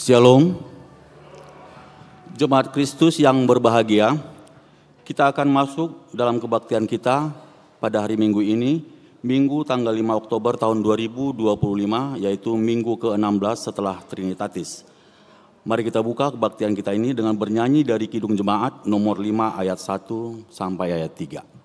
Shalom, Jemaat Kristus yang berbahagia, kita akan masuk dalam kebaktian kita pada hari Minggu ini, Minggu tanggal 5 Oktober tahun 2025, yaitu Minggu ke-16 setelah Trinitatis. Mari kita buka kebaktian kita ini dengan bernyanyi dari Kidung Jemaat nomor 5 ayat 1 sampai ayat 3.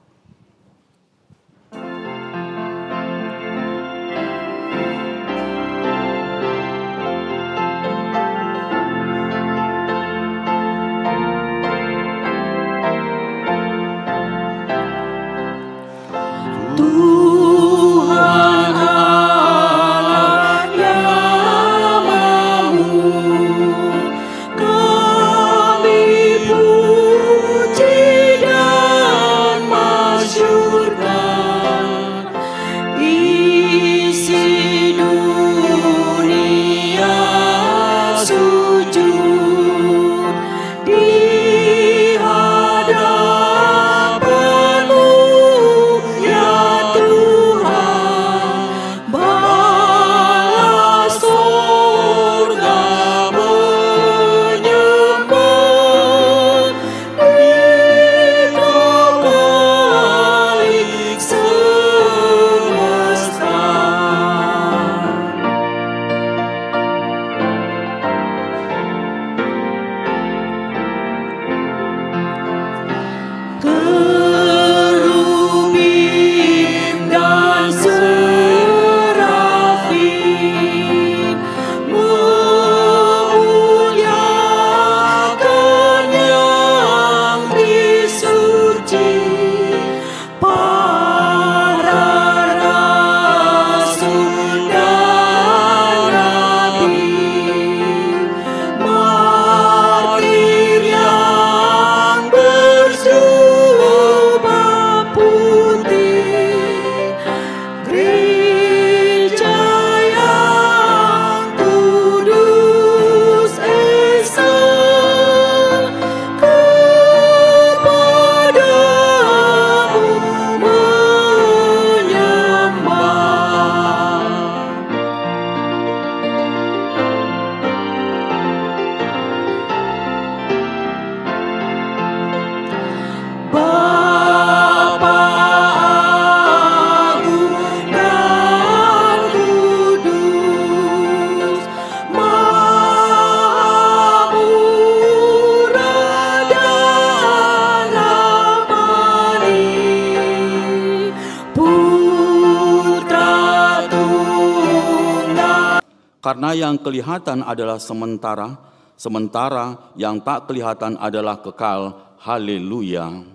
Karena yang kelihatan adalah sementara, sementara yang tak kelihatan adalah kekal. Haleluya.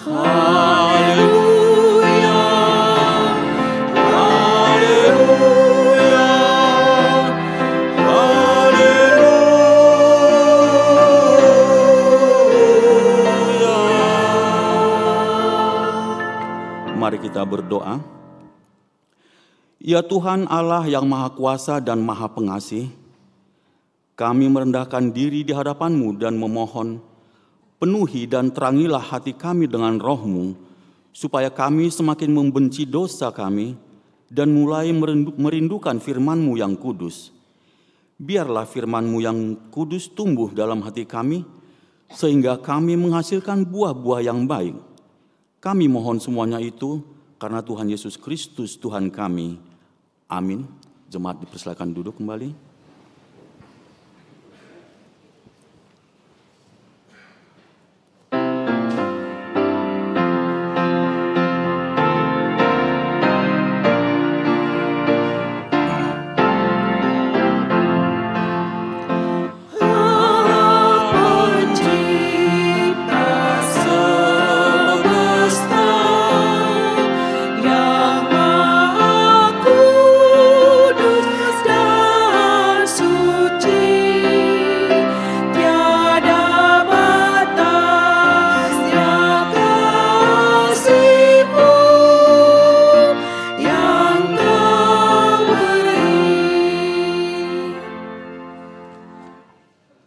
Haleluya. Haleluya. Haleluya. Mari kita berdoa. Ya Tuhan Allah yang Maha Kuasa dan Maha Pengasih, kami merendahkan diri di hadapan-Mu dan memohon, penuhi dan terangilah hati kami dengan Roh-Mu, supaya kami semakin membenci dosa kami dan mulai merindukan firman-Mu yang kudus. Biarlah firman-Mu yang kudus tumbuh dalam hati kami, sehingga kami menghasilkan buah-buah yang baik. Kami mohon semuanya itu karena Tuhan Yesus Kristus Tuhan kami. Amin. Jemaat dipersilakan duduk kembali.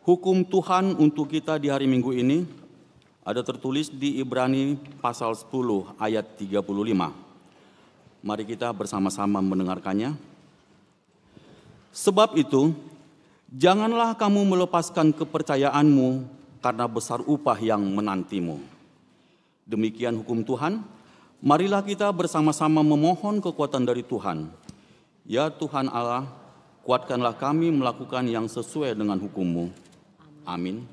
Hukum Tuhan untuk kita di hari Minggu ini ada tertulis di Ibrani pasal 10 ayat 35. Mari kita bersama-sama mendengarkannya. Sebab itu, Janganlah kamu melepaskan kepercayaanmu karena besar upah yang menantimu. Demikian hukum Tuhan. Marilah kita bersama-sama memohon kekuatan dari Tuhan. Ya Tuhan Allah, kuatkanlah kami melakukan yang sesuai dengan hukum-Mu. Amin.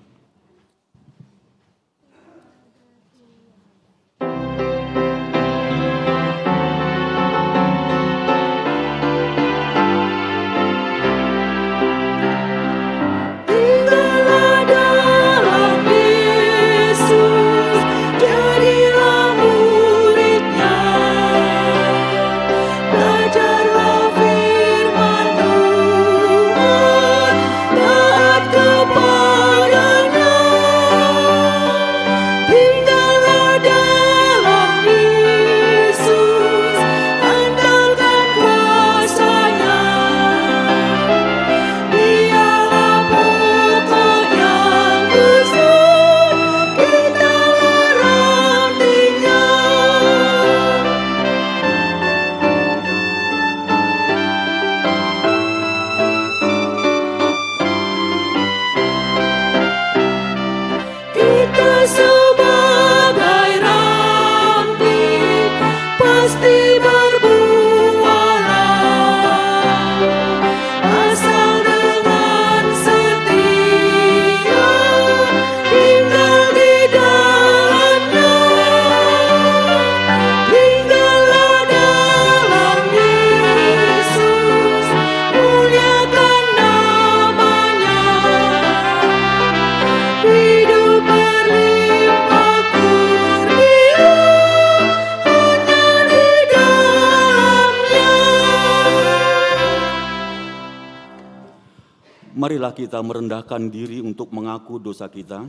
Marilah kita merendahkan diri untuk mengaku dosa kita.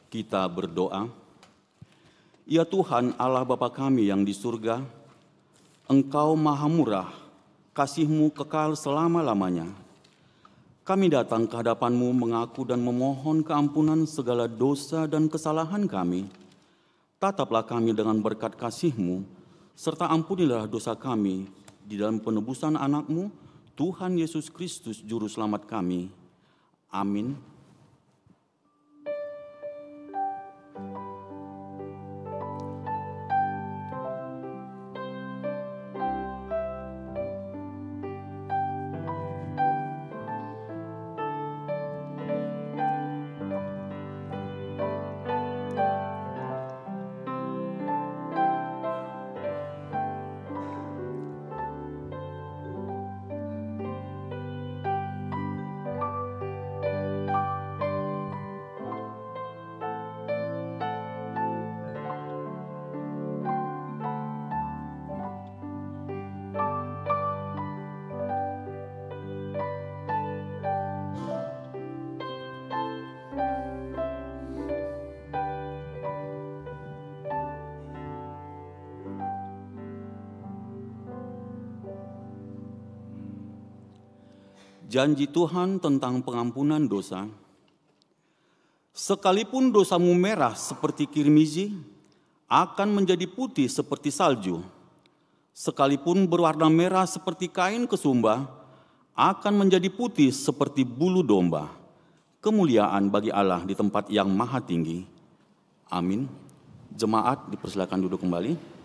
Kita berdoa. Ya Tuhan Allah Bapa kami yang di surga, Engkau maha murah, kasih-Mu kekal selama-lamanya. Kami datang ke hadapan-Mu mengaku dan memohon keampunan segala dosa dan kesalahan kami. Tataplah kami dengan berkat kasih-Mu, serta ampunilah dosa kami di dalam penebusan anak-Mu, Tuhan Yesus Kristus Juru Selamat kami. Amin. Janji Tuhan tentang pengampunan dosa. Sekalipun dosamu merah seperti kirmizi, akan menjadi putih seperti salju. Sekalipun berwarna merah seperti kain kesumba, akan menjadi putih seperti bulu domba. Kemuliaan bagi Allah di tempat yang maha tinggi. Amin. Jemaat dipersilakan duduk kembali.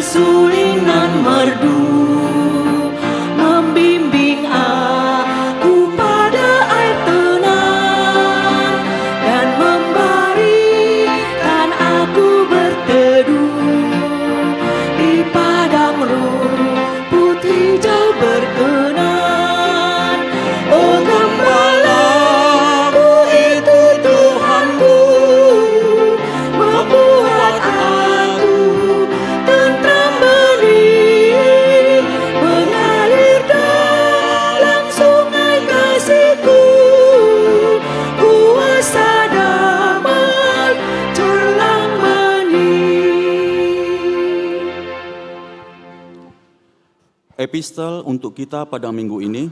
Sulinan merdu membimbing aku pada air tenang dan memberikan aku berteduh di padang rumput hijau berkenan. Oh gembalaku itu Tuhanku, membuat aku tentram benih. Epistel untuk kita pada minggu ini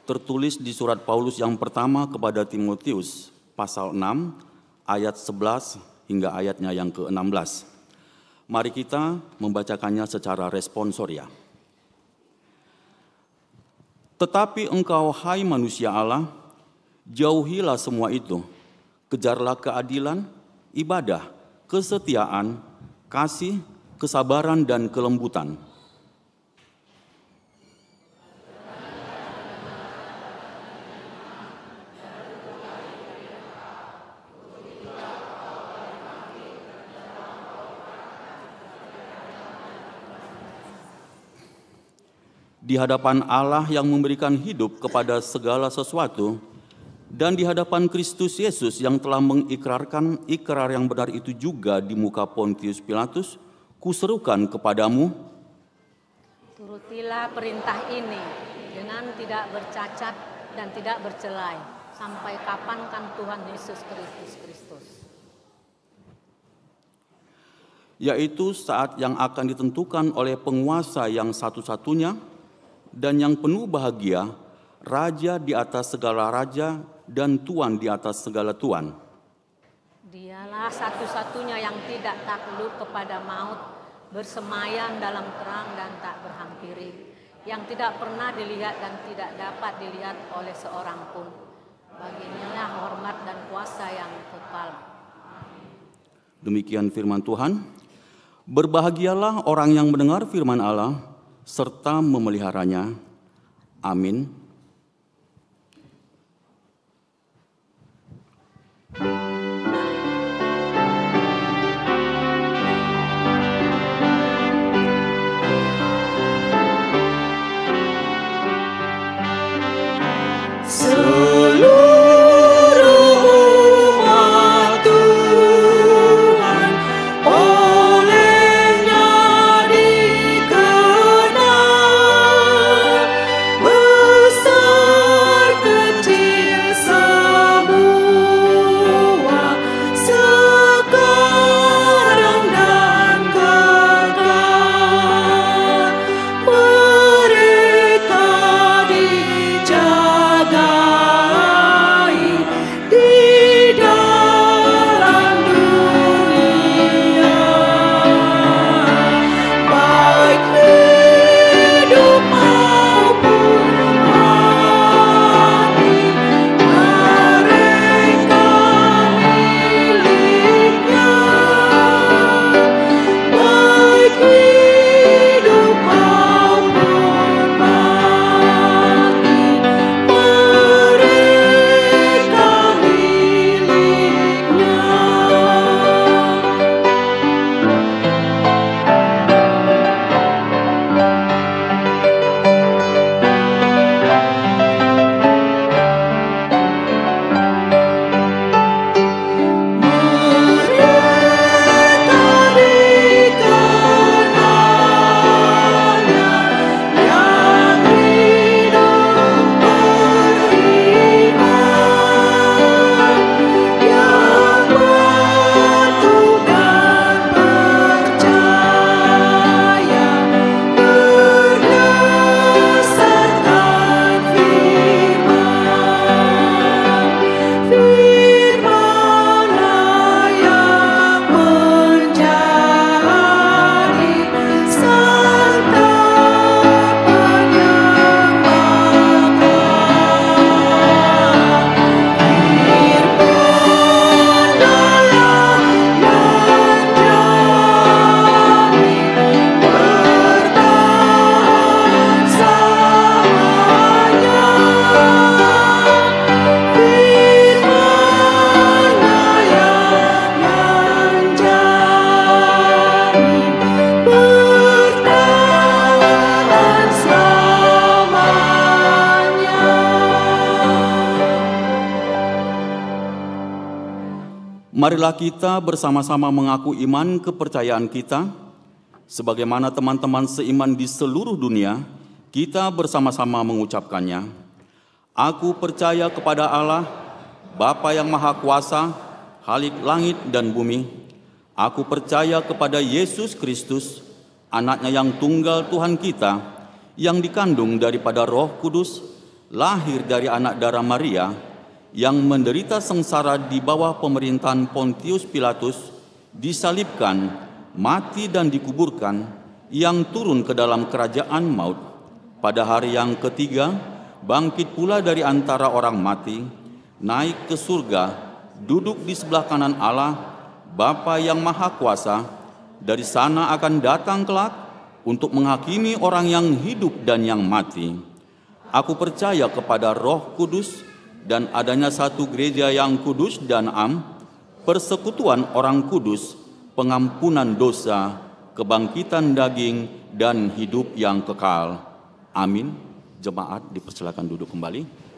tertulis di surat Paulus yang pertama kepada Timotius, pasal 6, ayat 11 hingga ayatnya yang ke-16. Mari kita membacakannya secara responsoria. Tetapi engkau, hai manusia Allah, jauhilah semua itu. Kejarlah keadilan, ibadah, kesetiaan, kasih, kesabaran, dan kelembutan. Di hadapan Allah yang memberikan hidup kepada segala sesuatu, dan di hadapan Kristus Yesus yang telah mengikrarkan ikrar yang benar itu juga di muka Pontius Pilatus, kuserukan kepadamu, turutilah perintah ini dengan tidak bercacat dan tidak bercelai, sampai kapankah Tuhan Yesus Kristus. Yaitu saat yang akan ditentukan oleh penguasa yang satu-satunya dan yang penuh bahagia, Raja di atas segala raja dan Tuan di atas segala tuan. Dialah satu-satunya yang tidak takluk kepada maut, bersemayam dalam terang dan tak berhampiri, yang tidak pernah dilihat dan tidak dapat dilihat oleh seorang pun. Baginya hormat dan kuasa yang kekal. Demikian firman Tuhan. Berbahagialah orang yang mendengar firman Allah serta memeliharanya. Amin. Marilah kita bersama-sama mengaku iman kepercayaan kita, sebagaimana teman-teman seiman di seluruh dunia, kita bersama-sama mengucapkannya. Aku percaya kepada Allah, Bapa yang Maha Kuasa, Khalik langit dan bumi. Aku percaya kepada Yesus Kristus, Anaknya yang tunggal Tuhan kita, yang dikandung daripada Roh Kudus, lahir dari anak darah Maria, yang menderita sengsara di bawah pemerintahan Pontius Pilatus, disalibkan, mati dan dikuburkan, yang turun ke dalam kerajaan maut. Pada hari yang ketiga, bangkit pula dari antara orang mati, naik ke surga, duduk di sebelah kanan Allah, Bapa yang Maha Kuasa. Dari sana akan datang kelak untuk menghakimi orang yang hidup dan yang mati. Aku percaya kepada Roh Kudus dan adanya satu gereja yang kudus dan am, persekutuan orang kudus, pengampunan dosa, kebangkitan daging, dan hidup yang kekal. Amin. Jemaat dipersilakan duduk kembali.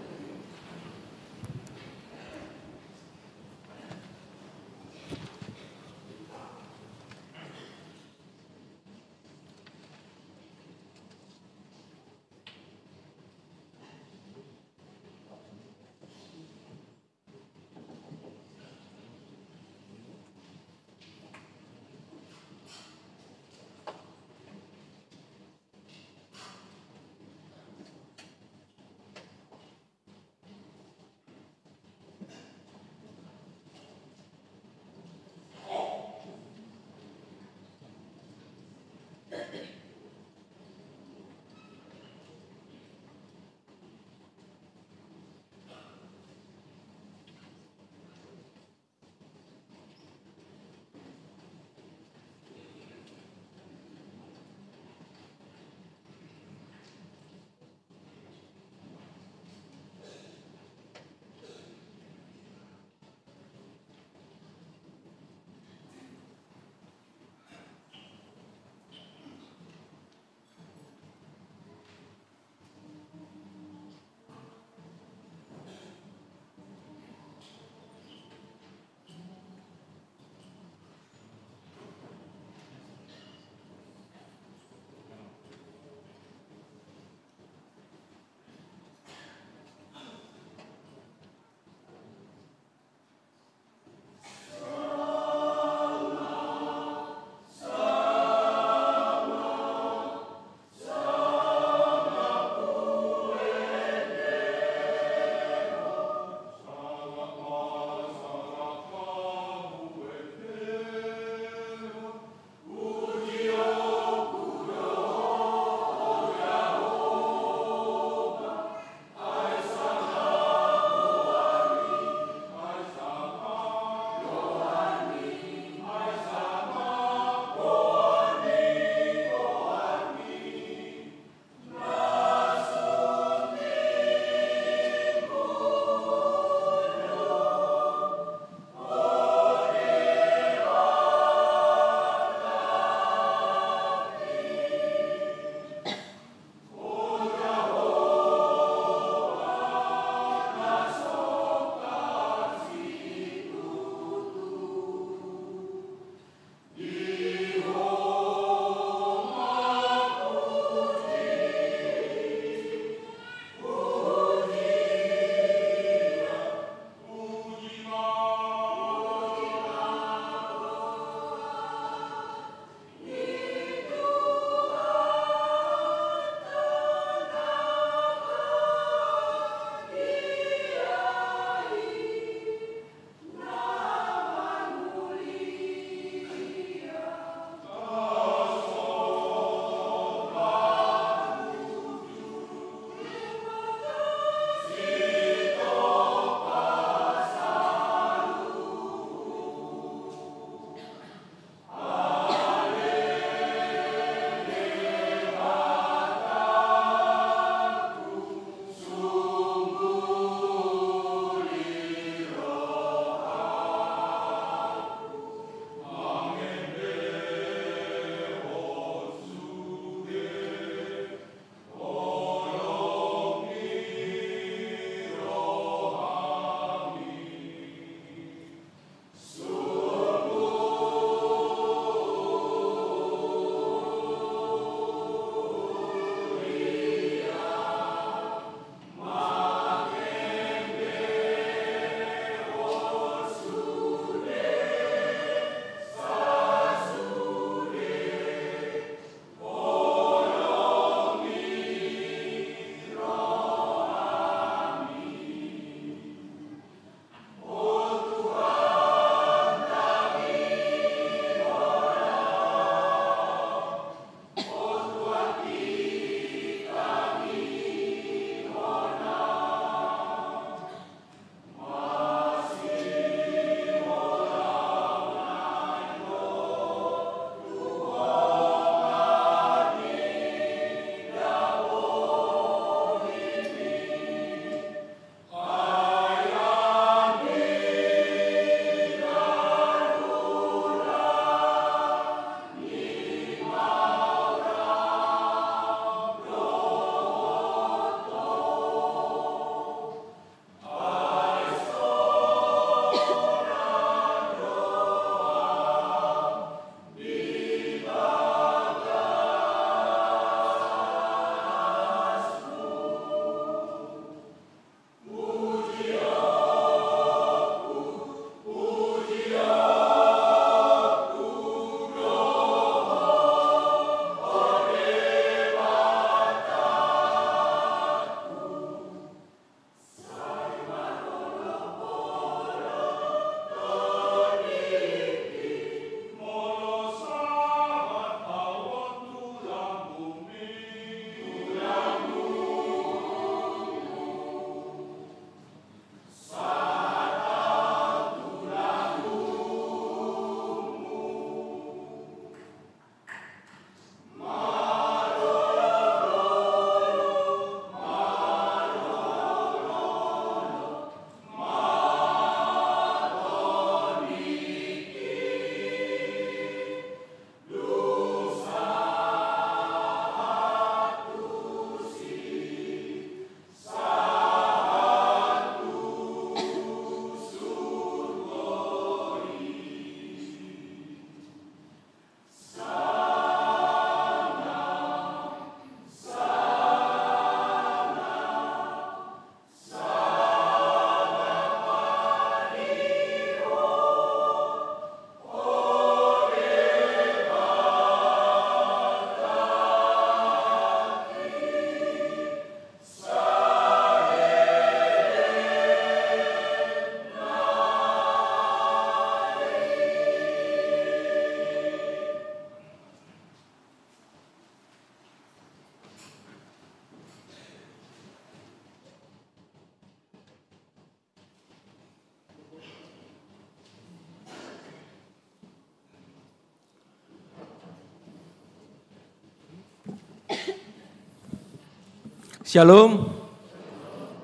Shalom,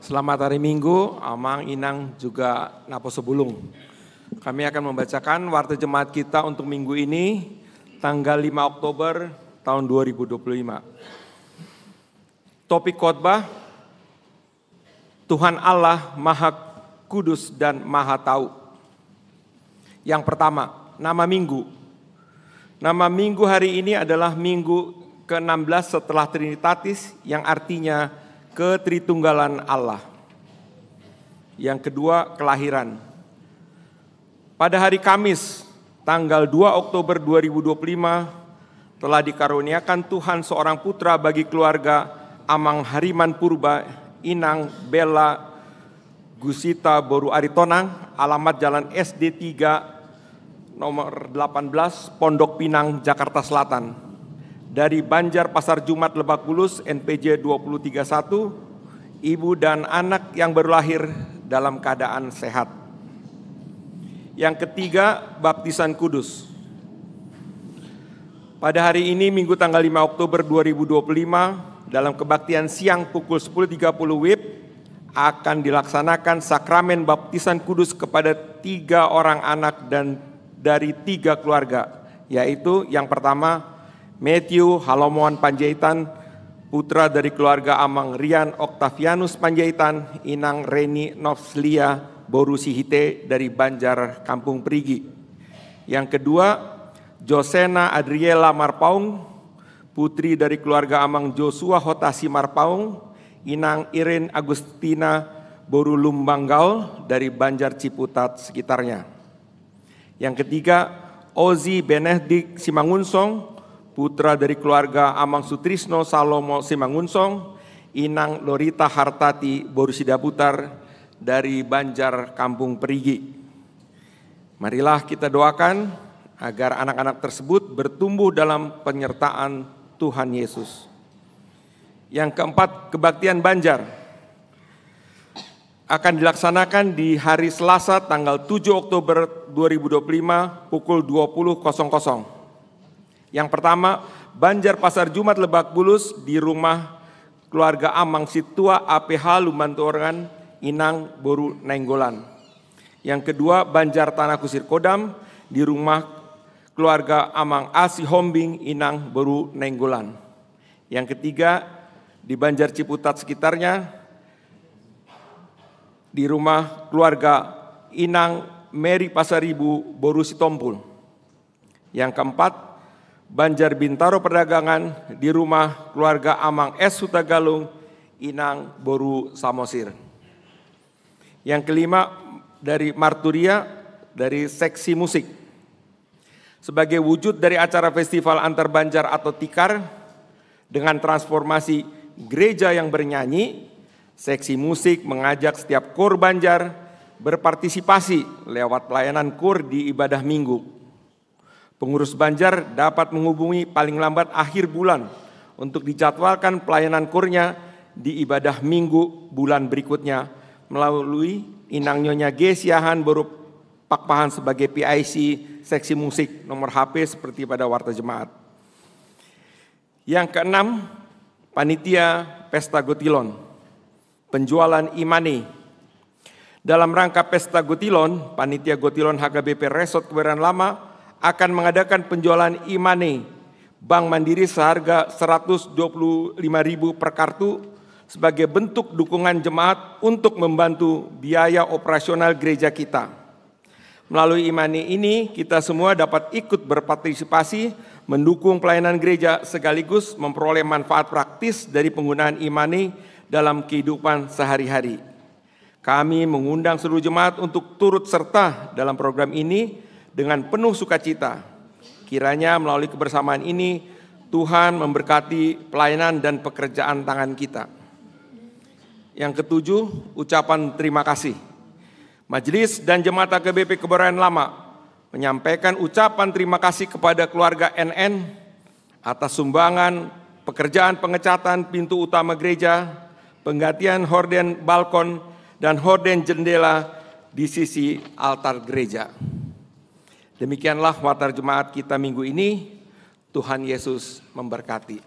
selamat hari Minggu, Amang, Inang, juga Napo Sebulung. Kami akan membacakan warta jemaat kita untuk minggu ini, tanggal 5 Oktober tahun 2025. Topik khotbah, Tuhan Allah Maha Kudus dan Maha Tahu. Yang pertama, nama minggu. Nama minggu hari ini adalah minggu ke-16 setelah Trinitatis, yang artinya ketritunggalan Allah. Yang kedua, kelahiran. Pada hari Kamis, tanggal 2 Oktober 2025, telah dikaruniakan Tuhan seorang putra bagi keluarga Amang Hariman Purba, Inang Bella Gusita Boru Aritonang, alamat Jalan SD 3 nomor 18, Pondok Pinang, Jakarta Selatan. Dari Banjar Pasar Jumat Lebak Bulus, NPJ 2031, ibu dan anak yang baru lahir dalam keadaan sehat. Yang ketiga, baptisan kudus. Pada hari ini, Minggu tanggal 5 Oktober 2025, dalam kebaktian siang pukul 10.30 WIB, akan dilaksanakan sakramen baptisan kudus kepada 3 orang anak dan dari 3 keluarga, yaitu yang pertama, Matthew Halomoan Panjaitan, putra dari keluarga Amang Rian Octavianus Panjaitan, Inang Reni Novslia Boru Sihite dari Banjar Kampung Perigi. Yang kedua, Josena Adriela Marpaung, putri dari keluarga Amang Joshua Hotasi Marpaung, Inang Irin Agustina Boru Lumbanggaul dari Banjar Ciputat sekitarnya. Yang ketiga, Ozi Benedict Simangunsong, putra dari keluarga Amang Sutrisno Salomo Simangunsong, Inang Lorita Hartati Boru Sidaputar dari Banjar Kampung Perigi. Marilah kita doakan agar anak-anak tersebut bertumbuh dalam penyertaan Tuhan Yesus. Yang keempat, kebaktian Banjar akan dilaksanakan di hari Selasa tanggal 7 Oktober 2025 pukul 20.00. Yang pertama, Banjar Pasar Jumat Lebak Bulus di rumah keluarga Amang Situa APH Lumbantorangan, Inang Boru Nainggolan. Yang kedua, Banjar Tanah Kusir Kodam di rumah keluarga Amang Asi Hombing, Inang Boru Nainggolan. Yang ketiga, di Banjar Ciputat sekitarnya, di rumah keluarga Inang Mary Pasaribu Boru Sitompul. Yang keempat, Banjar Bintaro Perdagangan di rumah keluarga Amang S. Hutagalung, Inang Boru Samosir. Yang kelima, dari Marturia dari seksi musik. Sebagai wujud dari acara festival antar Banjar atau tikar, dengan transformasi gereja yang bernyanyi, seksi musik mengajak setiap kor Banjar berpartisipasi lewat pelayanan kor di ibadah minggu. Pengurus Banjar dapat menghubungi paling lambat akhir bulan untuk dijadwalkan pelayanan kurnya di ibadah minggu bulan berikutnya melalui Inang Nyonya G. Siahan Boru Pakpahan sebagai PIC seksi musik, nomor HP seperti pada warta jemaat. Yang keenam, panitia Pesta Gotilon, penjualan Imane. Dalam rangka Pesta Gotilon, panitia Gotilon HKBP Resort Kebayoran Lama akan mengadakan penjualan Imane Bank Mandiri seharga 125.000 per kartu sebagai bentuk dukungan jemaat untuk membantu biaya operasional gereja kita. Melalui Imane ini kita semua dapat ikut berpartisipasi mendukung pelayanan gereja sekaligus memperoleh manfaat praktis dari penggunaan Imane dalam kehidupan sehari-hari. Kami mengundang seluruh jemaat untuk turut serta dalam program ini dengan penuh sukacita. Kiranya melalui kebersamaan ini, Tuhan memberkati pelayanan dan pekerjaan tangan kita. Yang ketujuh, ucapan terima kasih. Majelis dan Jemaat HKBP Kebayoran Lama menyampaikan ucapan terima kasih kepada keluarga NN atas sumbangan pekerjaan pengecatan pintu utama gereja, penggantian horden balkon, dan horden jendela di sisi altar gereja. Demikianlah warta jemaat kita minggu ini. Tuhan Yesus memberkati.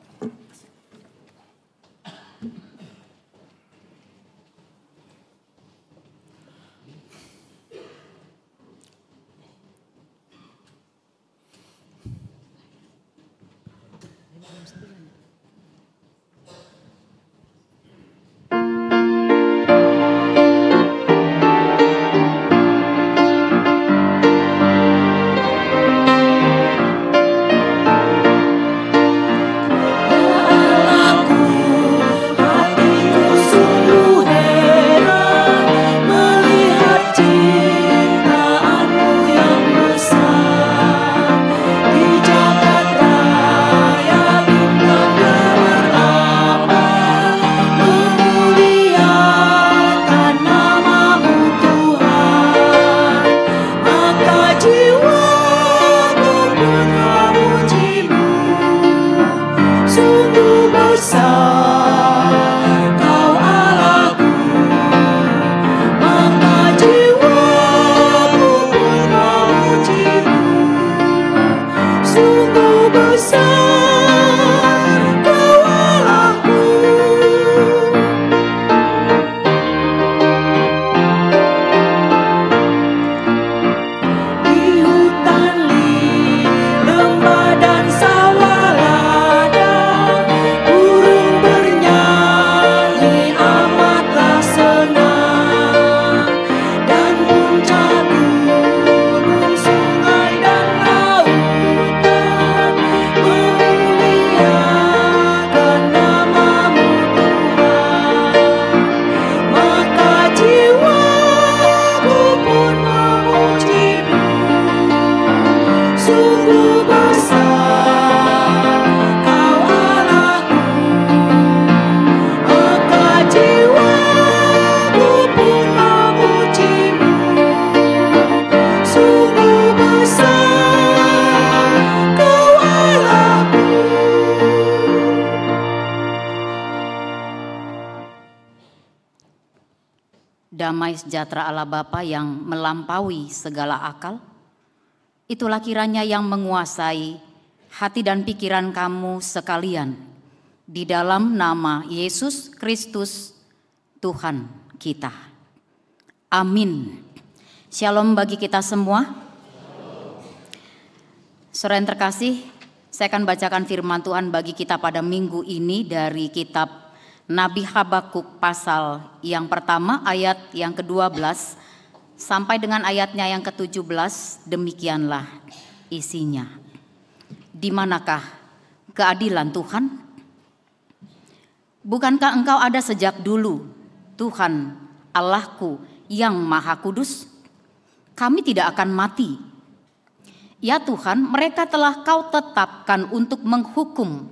damai sejahtera Allah Bapa yang melampaui segala akal, itulah kiranya yang menguasai hati dan pikiran kamu sekalian, di dalam nama Yesus Kristus Tuhan kita. Amin. Shalom bagi kita semua. Saudara yang terkasih, saya akan bacakan firman Tuhan bagi kita pada minggu ini dari kitab Nabi Habakuk pasal yang pertama ayat yang ke-12 sampai dengan ayatnya yang ke-17. Demikianlah isinya. Di manakah keadilan Tuhan? Bukankah engkau ada sejak dulu, Tuhan Allahku yang Maha Kudus? Kami tidak akan mati. Ya Tuhan, mereka telah kau tetapkan untuk menghukum.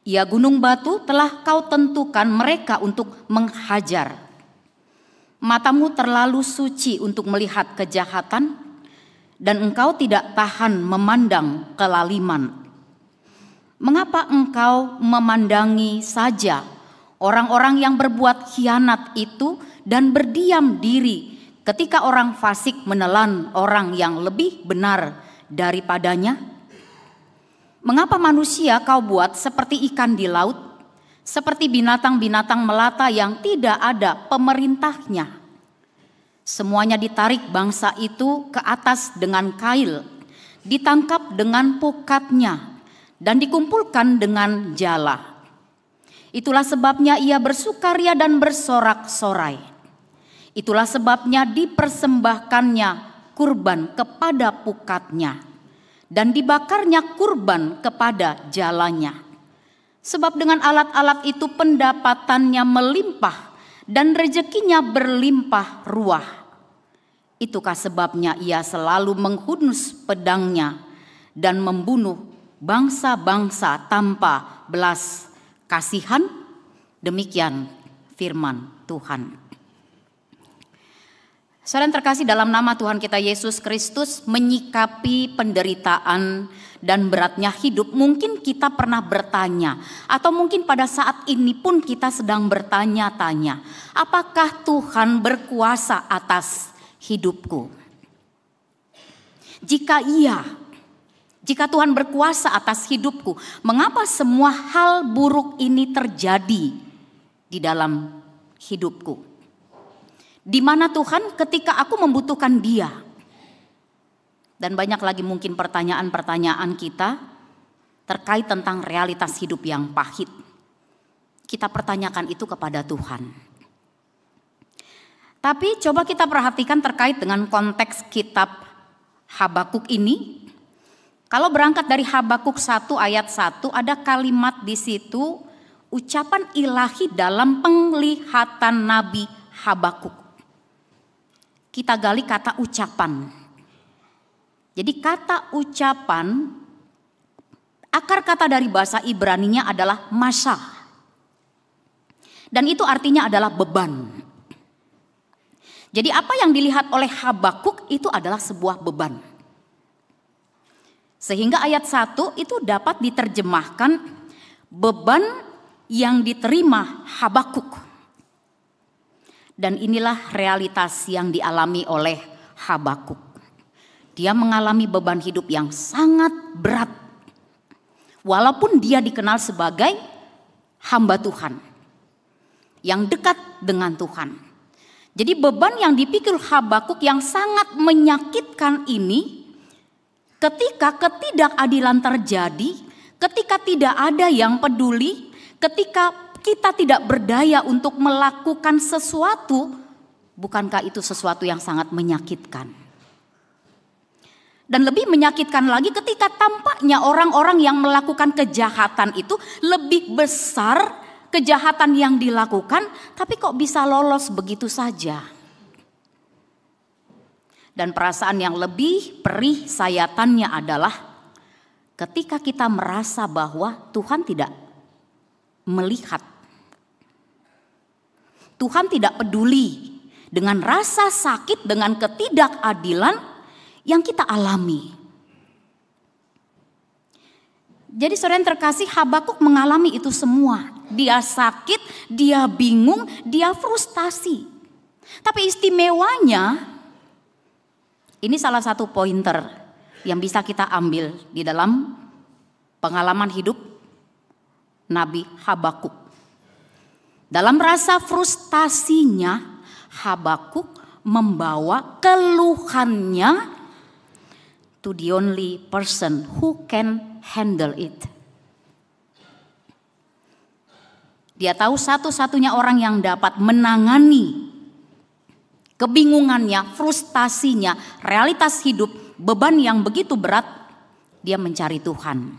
Ya gunung batu telah kau tentukan mereka untuk menghajar. Matamu terlalu suci untuk melihat kejahatan, dan engkau tidak tahan memandang kelaliman. Mengapa engkau memandangi saja orang-orang yang berbuat khianat itu dan berdiam diri ketika orang fasik menelan orang yang lebih benar daripadanya? Mengapa manusia kau buat seperti ikan di laut, seperti binatang-binatang melata yang tidak ada pemerintahnya? Semuanya ditarik bangsa itu ke atas dengan kail, ditangkap dengan pukatnya, dan dikumpulkan dengan jala. Itulah sebabnya ia bersukaria dan bersorak-sorai. Itulah sebabnya dipersembahkannya kurban kepada pukatnya, dan dibakarnya kurban kepada jalannya. Sebab dengan alat-alat itu pendapatannya melimpah dan rezekinya berlimpah ruah. Itukah sebabnya ia selalu menghunus pedangnya dan membunuh bangsa-bangsa tanpa belas kasihan? Demikian firman Tuhan. Saudara yang terkasih, dalam nama Tuhan kita Yesus Kristus, menyikapi penderitaan dan beratnya hidup, mungkin kita pernah bertanya, atau mungkin pada saat ini pun kita sedang bertanya-tanya, apakah Tuhan berkuasa atas hidupku? Jika Tuhan berkuasa atas hidupku, mengapa semua hal buruk ini terjadi di dalam hidupku? Di mana Tuhan ketika aku membutuhkan Dia? Dan banyak lagi mungkin pertanyaan-pertanyaan kita terkait tentang realitas hidup yang pahit. Kita pertanyakan itu kepada Tuhan. Tapi coba kita perhatikan terkait dengan konteks kitab Habakuk ini. Kalau berangkat dari Habakuk 1 ayat 1, ada kalimat di situ, ucapan ilahi dalam penglihatan Nabi Habakuk. Kita gali kata ucapan. Jadi kata ucapan, akar kata dari bahasa Ibraninya adalah masa. Dan itu artinya adalah beban. Jadi apa yang dilihat oleh Habakuk itu adalah sebuah beban. Sehingga ayat 1 itu dapat diterjemahkan beban yang diterima Habakuk. Dan inilah realitas yang dialami oleh Habakuk. Dia mengalami beban hidup yang sangat berat. Walaupun dia dikenal sebagai hamba Tuhan, yang dekat dengan Tuhan. Jadi beban yang dipikul Habakuk yang sangat menyakitkan ini, ketika ketidakadilan terjadi, ketika tidak ada yang peduli, ketika kita tidak berdaya untuk melakukan sesuatu, bukankah itu sesuatu yang sangat menyakitkan? Dan lebih menyakitkan lagi ketika tampaknya orang-orang yang melakukan kejahatan itu lebih besar kejahatan yang dilakukan, tapi kok bisa lolos begitu saja? Dan perasaan yang lebih perih sayatannya adalah ketika kita merasa bahwa Tuhan tidak melihat, Tuhan tidak peduli dengan rasa sakit, dengan ketidakadilan yang kita alami. Jadi saudara yang terkasih, Habakuk mengalami itu semua. Dia sakit, dia bingung, dia frustasi. Tapi istimewanya, ini salah satu pointer yang bisa kita ambil di dalam pengalaman hidup Nabi Habakuk. Dalam rasa frustasinya, Habakuk membawa keluhannya to the only person who can handle it. Dia tahu satu-satunya orang yang dapat menangani kebingungannya, frustasinya, realitas hidup, beban yang begitu berat. Dia mencari Tuhan.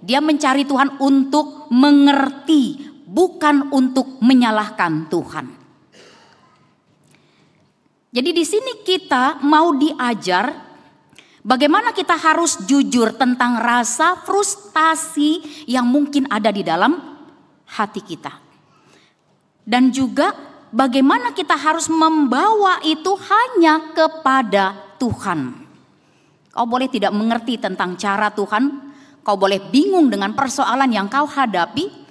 Dia mencari Tuhan untuk mengerti, bukan untuk menyalahkan Tuhan. Jadi di sini kita mau diajar bagaimana kita harus jujur tentang rasa frustasi yang mungkin ada di dalam hati kita. Dan juga bagaimana kita harus membawa itu hanya kepada Tuhan. Kau boleh tidak mengerti tentang cara Tuhan, kau boleh bingung dengan persoalan yang kau hadapi,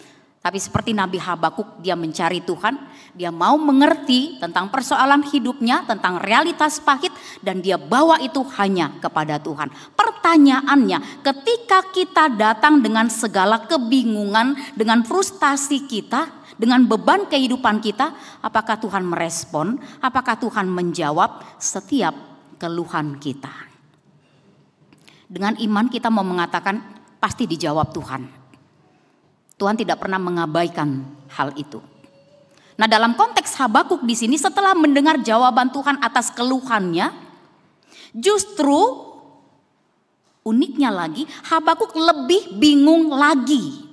tapi seperti Nabi Habakuk, dia mencari Tuhan, dia mau mengerti tentang persoalan hidupnya, tentang realitas pahit, dan dia bawa itu hanya kepada Tuhan. Pertanyaannya, ketika kita datang dengan segala kebingungan, dengan frustasi kita, dengan beban kehidupan kita, apakah Tuhan merespon? Apakah Tuhan menjawab setiap keluhan kita? Dengan iman kita mau mengatakan pasti dijawab Tuhan. Tuhan tidak pernah mengabaikan hal itu. Nah, dalam konteks Habakuk di sini setelah mendengar jawaban Tuhan atas keluhannya, justru uniknya lagi Habakuk lebih bingung lagi.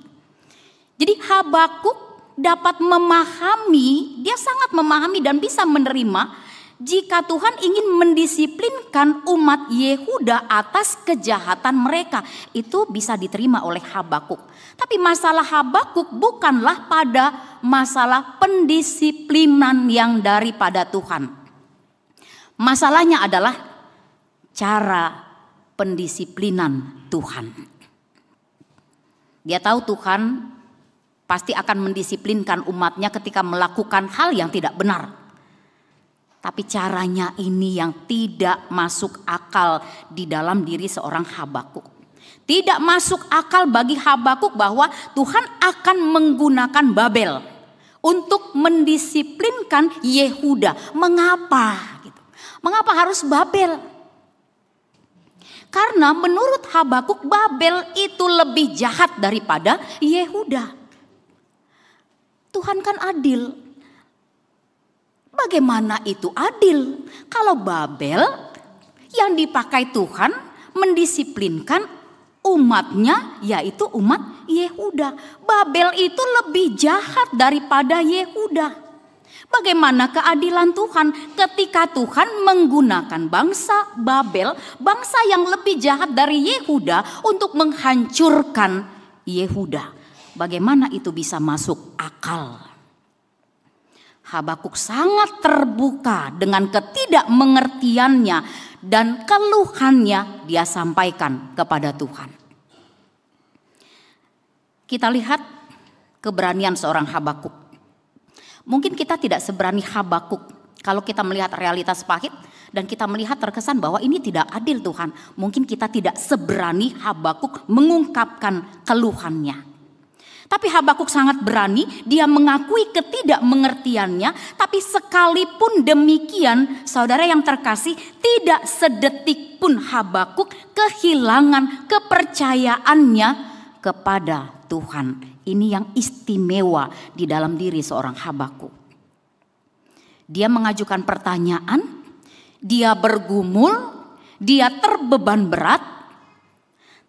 Jadi Habakuk dapat memahami, dia sangat memahami dan bisa menerima jika Tuhan ingin mendisiplinkan umat Yehuda atas kejahatan mereka. Itu bisa diterima oleh Habakuk. Tapi masalah Habakuk bukanlah pada masalah pendisiplinan yang daripada Tuhan. Masalahnya adalah cara pendisiplinan Tuhan. Dia tahu Tuhan pasti akan mendisiplinkan umatnya ketika melakukan hal yang tidak benar. Tapi caranya ini yang tidak masuk akal di dalam diri seorang Habakuk. Tidak masuk akal bagi Habakuk bahwa Tuhan akan menggunakan Babel untuk mendisiplinkan Yehuda. Mengapa? Mengapa harus Babel? Karena menurut Habakuk Babel itu lebih jahat daripada Yehuda. Tuhan kan adil. Bagaimana itu adil? Kalau Babel yang dipakai Tuhan mendisiplinkan umatnya, yaitu umat Yehuda. Babel itu lebih jahat daripada Yehuda. Bagaimana keadilan Tuhan ketika Tuhan menggunakan bangsa Babel, bangsa yang lebih jahat dari Yehuda, untuk menghancurkan Yehuda? Bagaimana itu bisa masuk akal? Habakuk sangat terbuka dengan ketidakmengertiannya dan keluhannya dia sampaikan kepada Tuhan. Kita lihat keberanian seorang Habakuk. Mungkin kita tidak seberani Habakuk kalau kita melihat realitas pahit dan kita melihat terkesan bahwa ini tidak adil Tuhan. Mungkin kita tidak seberani Habakuk mengungkapkan keluhannya. Tapi Habakuk sangat berani, dia mengakui ketidakmengertiannya. Tapi sekalipun demikian, saudara yang terkasih, tidak sedetik pun Habakuk kehilangan kepercayaannya kepada Tuhan. Ini yang istimewa di dalam diri seorang Habakuk. Dia mengajukan pertanyaan, dia bergumul, dia terbeban berat,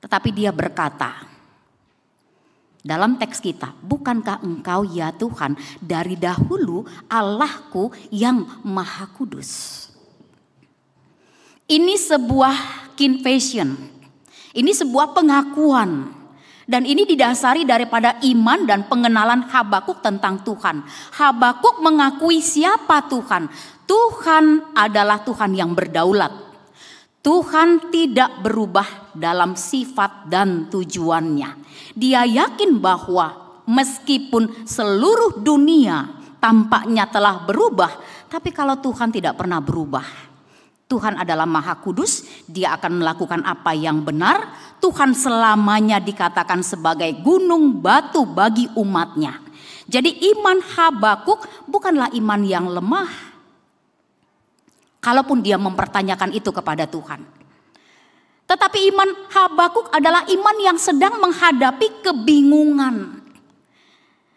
tetapi dia berkata, dalam teks kita, bukankah engkau ya Tuhan dari dahulu Allahku yang maha kudus? Ini sebuah confession, ini sebuah pengakuan. Dan ini didasari daripada iman dan pengenalan Habakuk tentang Tuhan. Habakuk mengakui siapa Tuhan. Tuhan adalah Tuhan yang berdaulat. Tuhan tidak berubah dalam sifat dan tujuannya. Dia yakin bahwa meskipun seluruh dunia tampaknya telah berubah, Tapi kalau Tuhan tidak pernah berubah, Tuhan adalah Maha Kudus, Dia akan melakukan apa yang benar. Tuhan selamanya dikatakan sebagai gunung batu bagi umatnya. Jadi iman Habakuk bukanlah iman yang lemah. Kalaupun dia mempertanyakan itu kepada Tuhan. Tetapi iman Habakuk adalah iman yang sedang menghadapi kebingungan.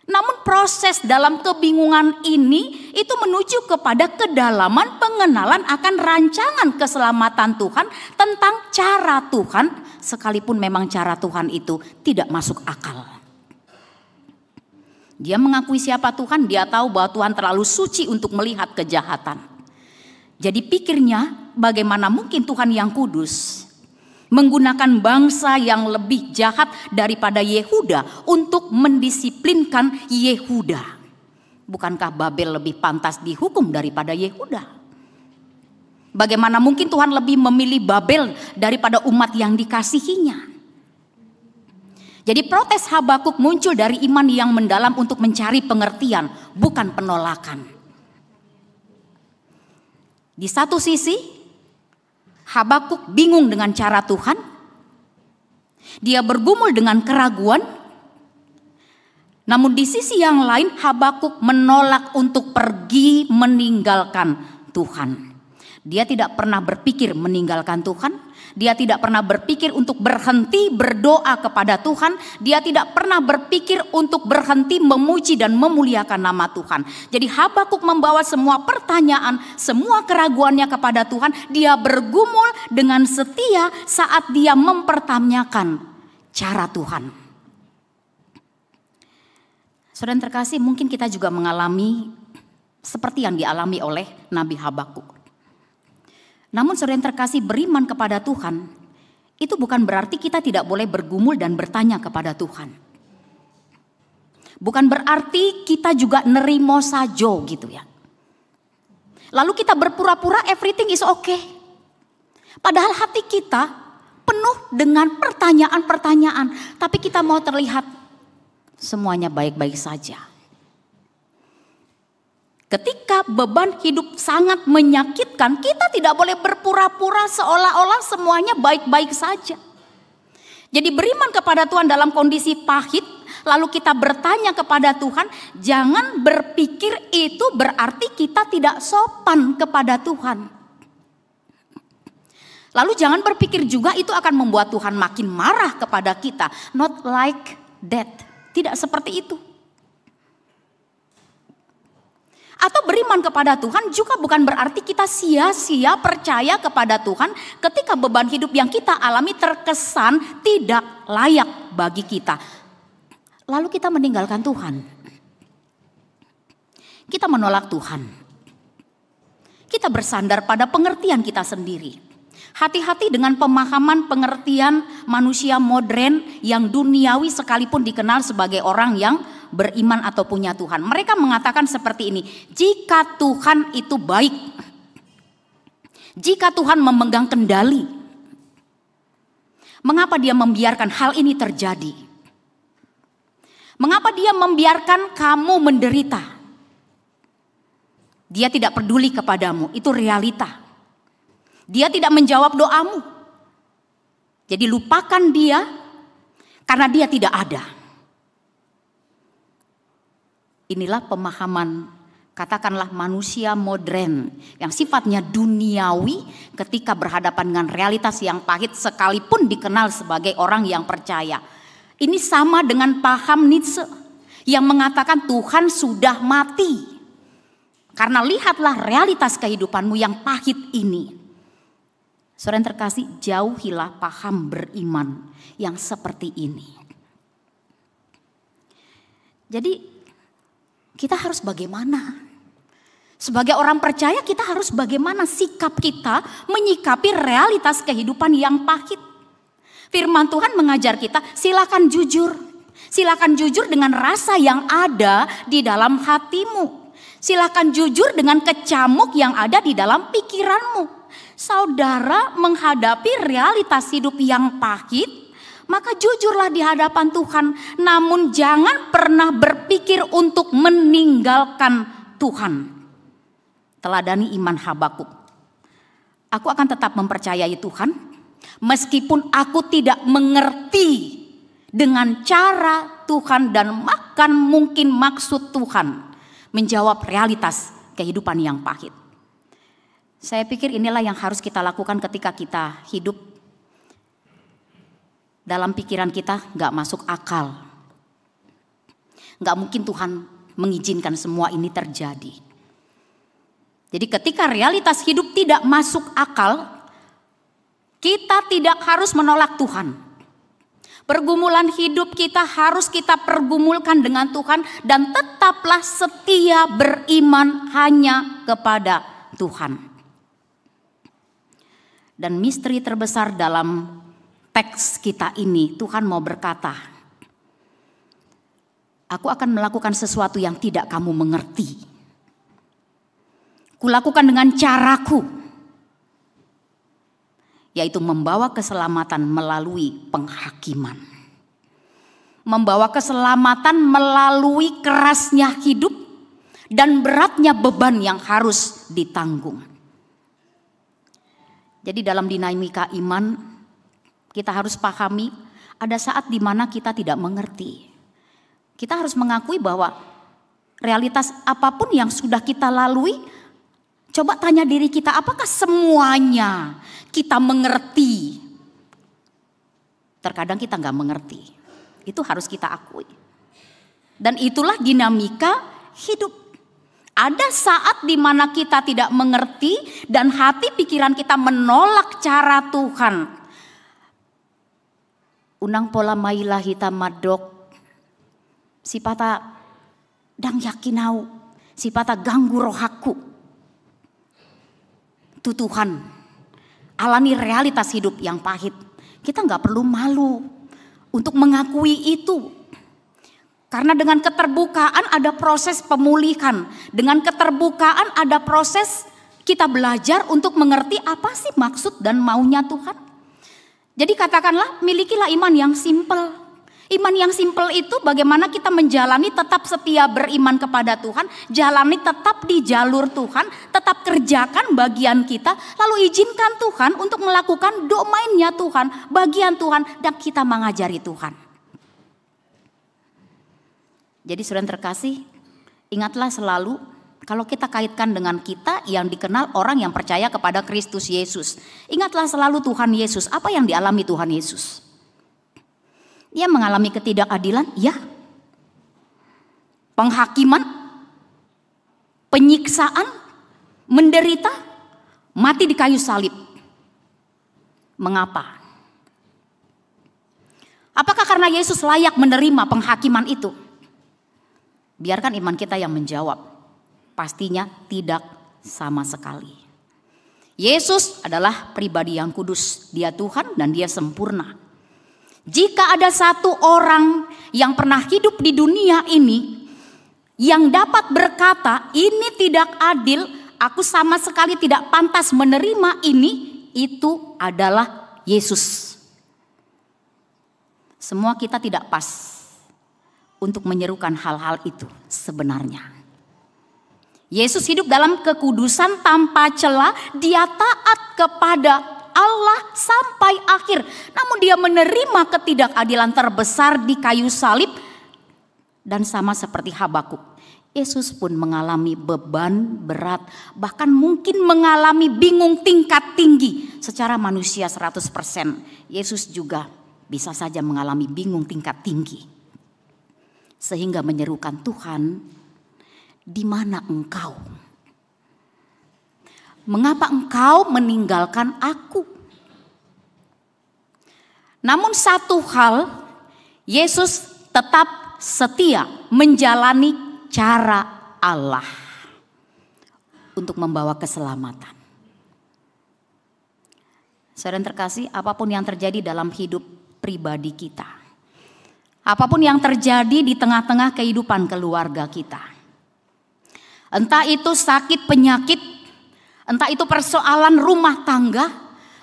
Namun proses dalam kebingungan ini itu menuju kepada kedalaman pengenalan akan rancangan keselamatan Tuhan tentang cara Tuhan, sekalipun memang cara Tuhan itu tidak masuk akal. Dia mengakui siapa Tuhan, dia tahu bahwa Tuhan terlalu suci untuk melihat kejahatan. Jadi pikirnya, bagaimana mungkin Tuhan yang kudus menggunakan bangsa yang lebih jahat daripada Yehuda untuk mendisiplinkan Yehuda. Bukankah Babel lebih pantas dihukum daripada Yehuda? Bagaimana mungkin Tuhan lebih memilih Babel daripada umat yang dikasihinya? Jadi protes Habakuk muncul dari iman yang mendalam untuk mencari pengertian, bukan penolakan. Di satu sisi, Habakuk bingung dengan cara Tuhan. Dia bergumul dengan keraguan. Namun di sisi yang lain Habakuk menolak untuk pergi meninggalkan Tuhan. Dia tidak pernah berpikir meninggalkan Tuhan. Dia tidak pernah berpikir untuk berhenti berdoa kepada Tuhan. Dia tidak pernah berpikir untuk berhenti memuji dan memuliakan nama Tuhan. Jadi Habakuk membawa semua pertanyaan, semua keraguannya kepada Tuhan. Dia bergumul dengan setia saat dia mempertanyakan cara Tuhan. Saudara yang terkasih, mungkin kita juga mengalami seperti yang dialami oleh Nabi Habakuk. Namun saudara yang terkasih, beriman kepada Tuhan itu bukan berarti kita tidak boleh bergumul dan bertanya kepada Tuhan. Bukan berarti kita juga nerimo sajo gitu ya. Lalu kita berpura-pura everything is okay. Padahal hati kita penuh dengan pertanyaan-pertanyaan. Tapi kita mau terlihat semuanya baik-baik saja. Ketika beban hidup sangat menyakitkan, kita tidak boleh berpura-pura seolah-olah semuanya baik-baik saja. Jadi beriman kepada Tuhan dalam kondisi pahit, lalu kita bertanya kepada Tuhan, jangan berpikir itu berarti kita tidak sopan kepada Tuhan. Lalu jangan berpikir juga itu akan membuat Tuhan makin marah kepada kita. Not like that, tidak seperti itu. Atau beriman kepada Tuhan juga bukan berarti kita sia-sia percaya kepada Tuhan ketika beban hidup yang kita alami terkesan tidak layak bagi kita. Lalu kita meninggalkan Tuhan. Kita menolak Tuhan. Kita bersandar pada pengertian kita sendiri. Hati-hati dengan pemahaman pengertian manusia modern yang duniawi sekalipun dikenal sebagai orang yang beriman atau punya Tuhan. Mereka mengatakan seperti ini, jika Tuhan itu baik, jika Tuhan memegang kendali, mengapa dia membiarkan hal ini terjadi? Mengapa dia membiarkan kamu menderita? Dia tidak peduli kepadamu, itu realita. Dia tidak menjawab doamu. Jadi lupakan dia karena dia tidak ada. Inilah pemahaman, katakanlah manusia modern yang sifatnya duniawi ketika berhadapan dengan realitas yang pahit sekalipun dikenal sebagai orang yang percaya. Ini sama dengan paham Nietzsche yang mengatakan Tuhan sudah mati. Karena lihatlah realitas kehidupanmu yang pahit ini. Saudara yang terkasih, jauhilah paham beriman yang seperti ini. Jadi kita harus bagaimana? Sebagai orang percaya kita harus bagaimana sikap kita menyikapi realitas kehidupan yang pahit. Firman Tuhan mengajar kita, silakan jujur. Silakan jujur dengan rasa yang ada di dalam hatimu. Silakan jujur dengan kecamuk yang ada di dalam pikiranmu. Saudara menghadapi realitas hidup yang pahit, maka jujurlah di hadapan Tuhan. Namun jangan pernah berpikir untuk meninggalkan Tuhan. teladani iman Habakuk. Aku akan tetap mempercayai Tuhan meskipun aku tidak mengerti dengan cara Tuhan dan bahkan mungkin maksud Tuhan menjawab realitas kehidupan yang pahit. Saya pikir inilah yang harus kita lakukan ketika kita hidup dalam pikiran kita gak masuk akal. Gak mungkin Tuhan mengizinkan semua ini terjadi. Jadi ketika realitas hidup tidak masuk akal, kita tidak harus menolak Tuhan. Pergumulan hidup kita harus kita pergumulkan dengan Tuhan dan tetaplah setia beriman hanya kepada Tuhan. Dan misteri terbesar dalam teks kita ini, Tuhan mau berkata, aku akan melakukan sesuatu yang tidak kamu mengerti. Kulakukan dengan caraku, yaitu membawa keselamatan melalui penghakiman. Membawa keselamatan melalui kerasnya hidup dan beratnya beban yang harus ditanggung. Jadi dalam dinamika iman, kita harus pahami ada saat di mana kita tidak mengerti. Kita harus mengakui bahwa realitas apapun yang sudah kita lalui, coba tanya diri kita, apakah semuanya kita mengerti? Terkadang kita nggak mengerti. Itu harus kita akui. Dan itulah dinamika hidup. Ada saat di mana kita tidak mengerti dan hati pikiran kita menolak cara Tuhan. Unang pola mailah hita madok, sipata dang yakinau, sipata ganggu rohaku. Itu Tuhan, alami realitas hidup yang pahit. Kita gak perlu malu untuk mengakui itu. Karena dengan keterbukaan ada proses pemulihan. Dengan keterbukaan ada proses kita belajar untuk mengerti apa sih maksud dan maunya Tuhan. Jadi katakanlah milikilah iman yang simpel. Iman yang simpel itu bagaimana kita menjalani tetap setia beriman kepada Tuhan. Jalani tetap di jalur Tuhan. Tetap kerjakan bagian kita. Lalu izinkan Tuhan untuk melakukan domainnya Tuhan. Bagian Tuhan dan kita mengajari Tuhan. Jadi saudara terkasih, ingatlah selalu kalau kita kaitkan dengan kita yang dikenal orang yang percaya kepada Kristus Yesus. Ingatlah selalu Tuhan Yesus, apa yang dialami Tuhan Yesus? Dia mengalami ketidakadilan, ya. Penghakiman, penyiksaan, menderita, mati di kayu salib. Mengapa? Apakah karena Yesus layak menerima penghakiman itu? Biarkan iman kita yang menjawab. Pastinya tidak sama sekali. Yesus adalah pribadi yang kudus. Dia Tuhan dan dia sempurna. Jika ada satu orang yang pernah hidup di dunia ini yang dapat berkata, ini tidak adil, aku sama sekali tidak pantas menerima ini, itu adalah Yesus. Semua kita tidak pas untuk menyerukan hal-hal itu sebenarnya. Yesus hidup dalam kekudusan tanpa cela, dia taat kepada Allah sampai akhir. Namun dia menerima ketidakadilan terbesar di kayu salib. Dan sama seperti Habakuk, Yesus pun mengalami beban berat. Bahkan mungkin mengalami bingung tingkat tinggi. Secara manusia 100%. Yesus juga bisa saja mengalami bingung tingkat tinggi. Sehingga menyerukan Tuhan, di mana engkau? Mengapa engkau meninggalkan aku? Namun satu hal, Yesus tetap setia menjalani cara Allah untuk membawa keselamatan. Saudara terkasih, apapun yang terjadi dalam hidup pribadi kita, apapun yang terjadi di tengah-tengah kehidupan keluarga kita. Entah itu sakit penyakit, entah itu persoalan rumah tangga,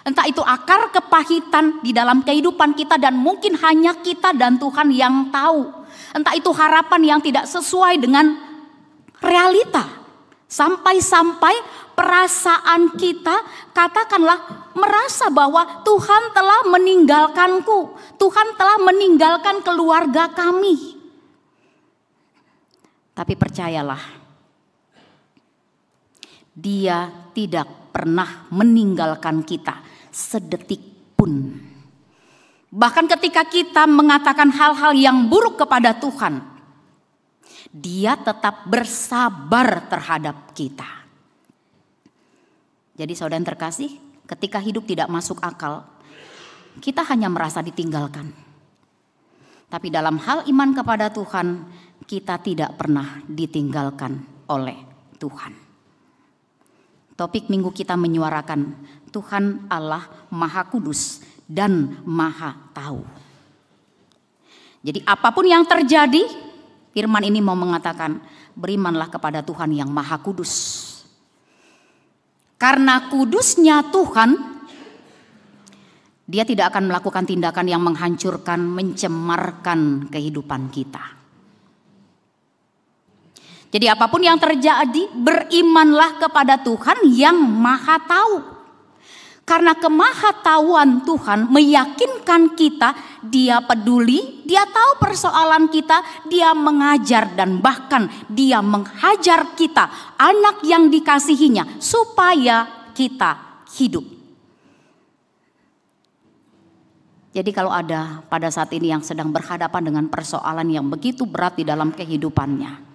entah itu akar kepahitan di dalam kehidupan kita dan mungkin hanya kita dan Tuhan yang tahu. Entah itu harapan yang tidak sesuai dengan realita. Sampai-sampai perasaan kita katakanlah merasa bahwa Tuhan telah meninggalkanku. Tuhan telah meninggalkan keluarga kami. Tapi percayalah, Dia tidak pernah meninggalkan kita sedetik pun. Bahkan ketika kita mengatakan hal-hal yang buruk kepada Tuhan, Dia tetap bersabar terhadap kita. Jadi saudara yang terkasih, ketika hidup tidak masuk akal, kita hanya merasa ditinggalkan. Tapi dalam hal iman kepada Tuhan, kita tidak pernah ditinggalkan oleh Tuhan. Topik minggu kita menyuarakan Tuhan Allah Maha Kudus dan Maha Tahu. Jadi apapun yang terjadi, firman ini mau mengatakan, berimanlah kepada Tuhan yang Maha Kudus. Karena kudusnya Tuhan, Dia tidak akan melakukan tindakan yang menghancurkan, mencemarkan kehidupan kita. Jadi apapun yang terjadi, berimanlah kepada Tuhan yang Maha Tahu. Karena kemahatauan Tuhan meyakinkan kita, Dia peduli, Dia tahu persoalan kita, Dia mengajar dan bahkan Dia menghajar kita, anak yang dikasihinya, supaya kita hidup. Jadi kalau ada pada saat ini yang sedang berhadapan dengan persoalan yang begitu berat di dalam kehidupannya,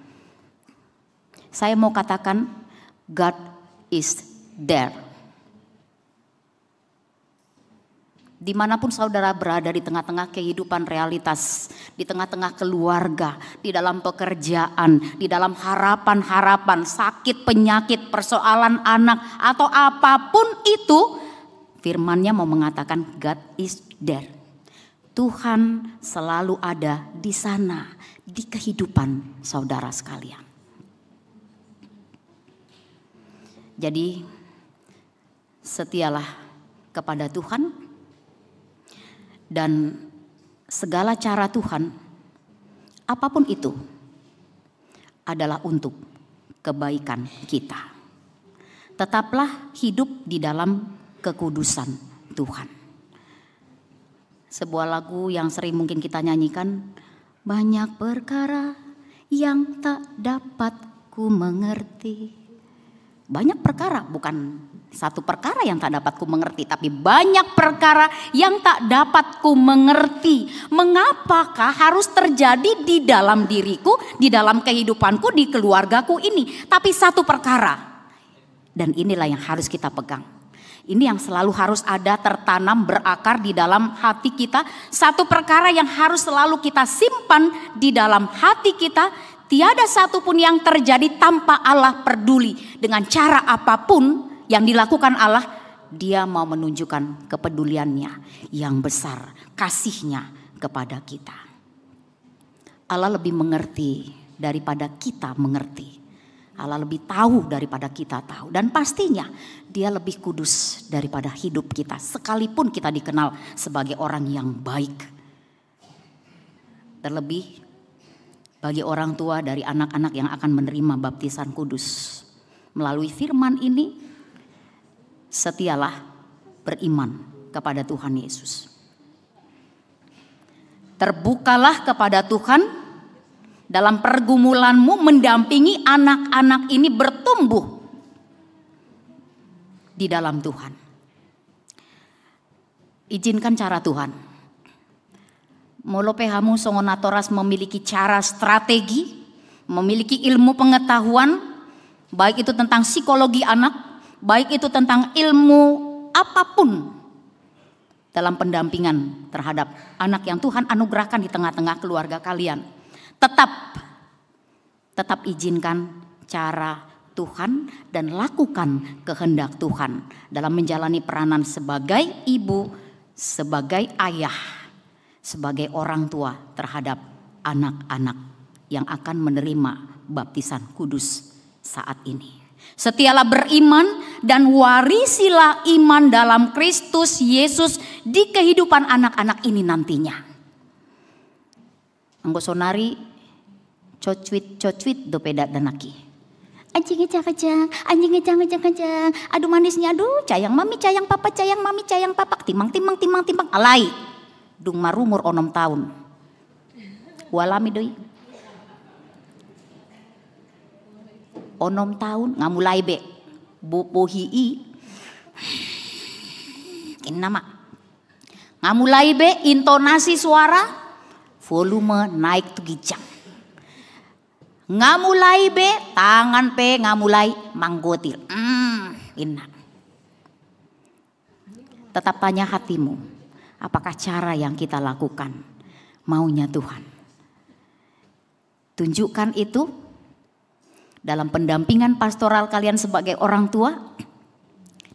saya mau katakan God is there. Dimanapun saudara berada di tengah-tengah kehidupan realitas, di tengah-tengah keluarga, di dalam pekerjaan, di dalam harapan-harapan, sakit, penyakit, persoalan anak, atau apapun itu, firman-Nya mau mengatakan God is there. Tuhan selalu ada di sana, di kehidupan saudara sekalian. Jadi setialah kepada Tuhan. Dan segala cara Tuhan, apapun itu, adalah untuk kebaikan kita. Tetaplah hidup di dalam kekudusan Tuhan. Sebuah lagu yang sering mungkin kita nyanyikan, banyak perkara yang tak dapat ku mengerti. Banyak perkara, bukan satu perkara yang tak dapat ku mengerti, tapi banyak perkara yang tak dapat ku mengerti. Mengapakah harus terjadi di dalam diriku, di dalam kehidupanku, di keluargaku ini? Tapi satu perkara, dan inilah yang harus kita pegang. Ini yang selalu harus ada, tertanam, berakar di dalam hati kita. Satu perkara yang harus selalu kita simpan di dalam hati kita. Tiada satupun yang terjadi tanpa Allah peduli. Dengan cara apapun yang dilakukan Allah, Dia mau menunjukkan kepeduliannya yang besar, kasihnya kepada kita. Allah lebih mengerti daripada kita mengerti. Allah lebih tahu daripada kita tahu. Dan pastinya Dia lebih kudus daripada hidup kita. Sekalipun kita dikenal sebagai orang yang baik. Terlebih bagi orang tua dari anak-anak yang akan menerima baptisan kudus. Melalui firman ini, setialah beriman kepada Tuhan Yesus. Terbukalah kepada Tuhan dalam pergumulanmu, mendampingi anak-anak ini bertumbuh di dalam Tuhan. Izinkan cara Tuhan. Molopehamu songonatoras memiliki cara strategi, memiliki ilmu pengetahuan, baik itu tentang psikologi anak, baik itu tentang ilmu apapun dalam pendampingan terhadap anak yang Tuhan anugerahkan di tengah-tengah keluarga kalian. Tetap izinkan cara Tuhan dan lakukan kehendak Tuhan dalam menjalani peranan sebagai ibu, sebagai ayah, sebagai orang tua terhadap anak-anak yang akan menerima baptisan kudus saat ini. Setialah beriman dan warisilah iman dalam Kristus Yesus di kehidupan anak-anak ini nantinya. Anggo sonari cocuit dopedat danaki. anjing kejang-kejang, anjing kejang-kejang. Aduh manisnya, aduh cayang mami, cayang papa, cayang mami, cayang papa. Timang. Alai. Dung marumur onom tahun. Walami doi. Onom tahun ngamulai be. Bohii. Ini nama. Ngamulai be intonasi suara. Volume naik tuh gijang. Ngamulai be tangan pe ngamulai manggotir. Inna. Tetap tanya hatimu. Apakah cara yang kita lakukan maunya Tuhan? Tunjukkan itu dalam pendampingan pastoral kalian sebagai orang tua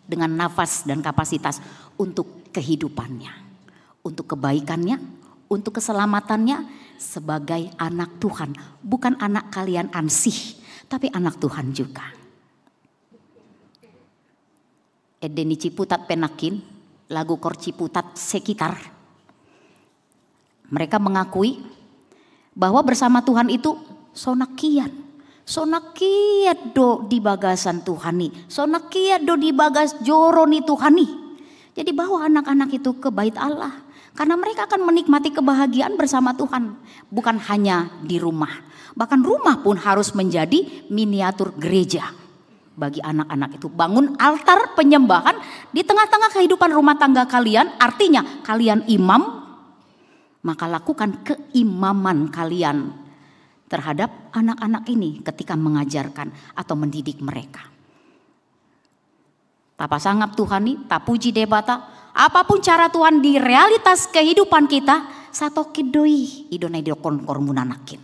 dengan nafas dan kapasitas untuk kehidupannya, untuk kebaikannya, untuk keselamatannya sebagai anak Tuhan. Bukan anak kalian ansih, tapi anak Tuhan juga. Edeni Ciputat Penakin, lagu Kor Ciputat sekitar. Mereka mengakui bahwa bersama Tuhan itu sonakiat do di bagasan Tuhani, sonakiat do di bagas joroni Tuhani. Jadi bawa anak-anak itu ke bait Allah. Karena mereka akan menikmati kebahagiaan bersama Tuhan. Bukan hanya di rumah. Bahkan rumah pun harus menjadi miniatur gereja. Bagi anak-anak itu bangun altar penyembahan di tengah-tengah kehidupan rumah tangga kalian. Artinya kalian imam. Maka lakukan keimaman kalian terhadap anak-anak ini ketika mengajarkan atau mendidik mereka. Tapa sangap Tuhani, tapuji debata. Apapun cara Tuhan di realitas kehidupan kita, satokid doi idonai dokon kormunanakin.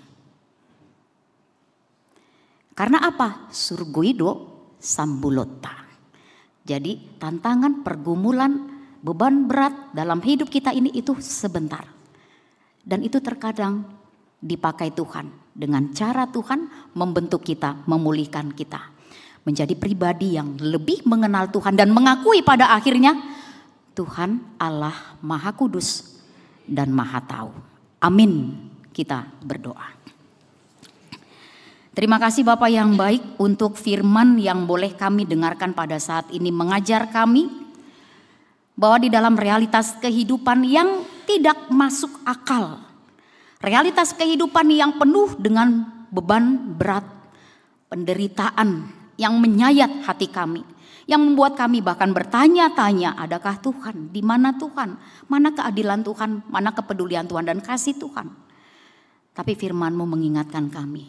Karena apa? Surgoido sambulota. Jadi tantangan, pergumulan, beban berat dalam hidup kita ini itu sebentar. Dan itu terkadang dipakai Tuhan dengan cara Tuhan membentuk kita, memulihkan kita. Menjadi pribadi yang lebih mengenal Tuhan dan mengakui pada akhirnya Tuhan Allah Maha Kudus dan Maha Tahu. Amin. Kita berdoa. Terima kasih Bapak yang baik untuk firman yang boleh kami dengarkan pada saat ini, mengajar kami bahwa di dalam realitas kehidupan yang tidak masuk akal, realitas kehidupan yang penuh dengan beban berat, penderitaan yang menyayat hati kami, yang membuat kami bahkan bertanya-tanya, adakah Tuhan? Di mana Tuhan? Mana keadilan Tuhan? Mana kepedulian Tuhan dan kasih Tuhan? Tapi firman-Mu mengingatkan kami,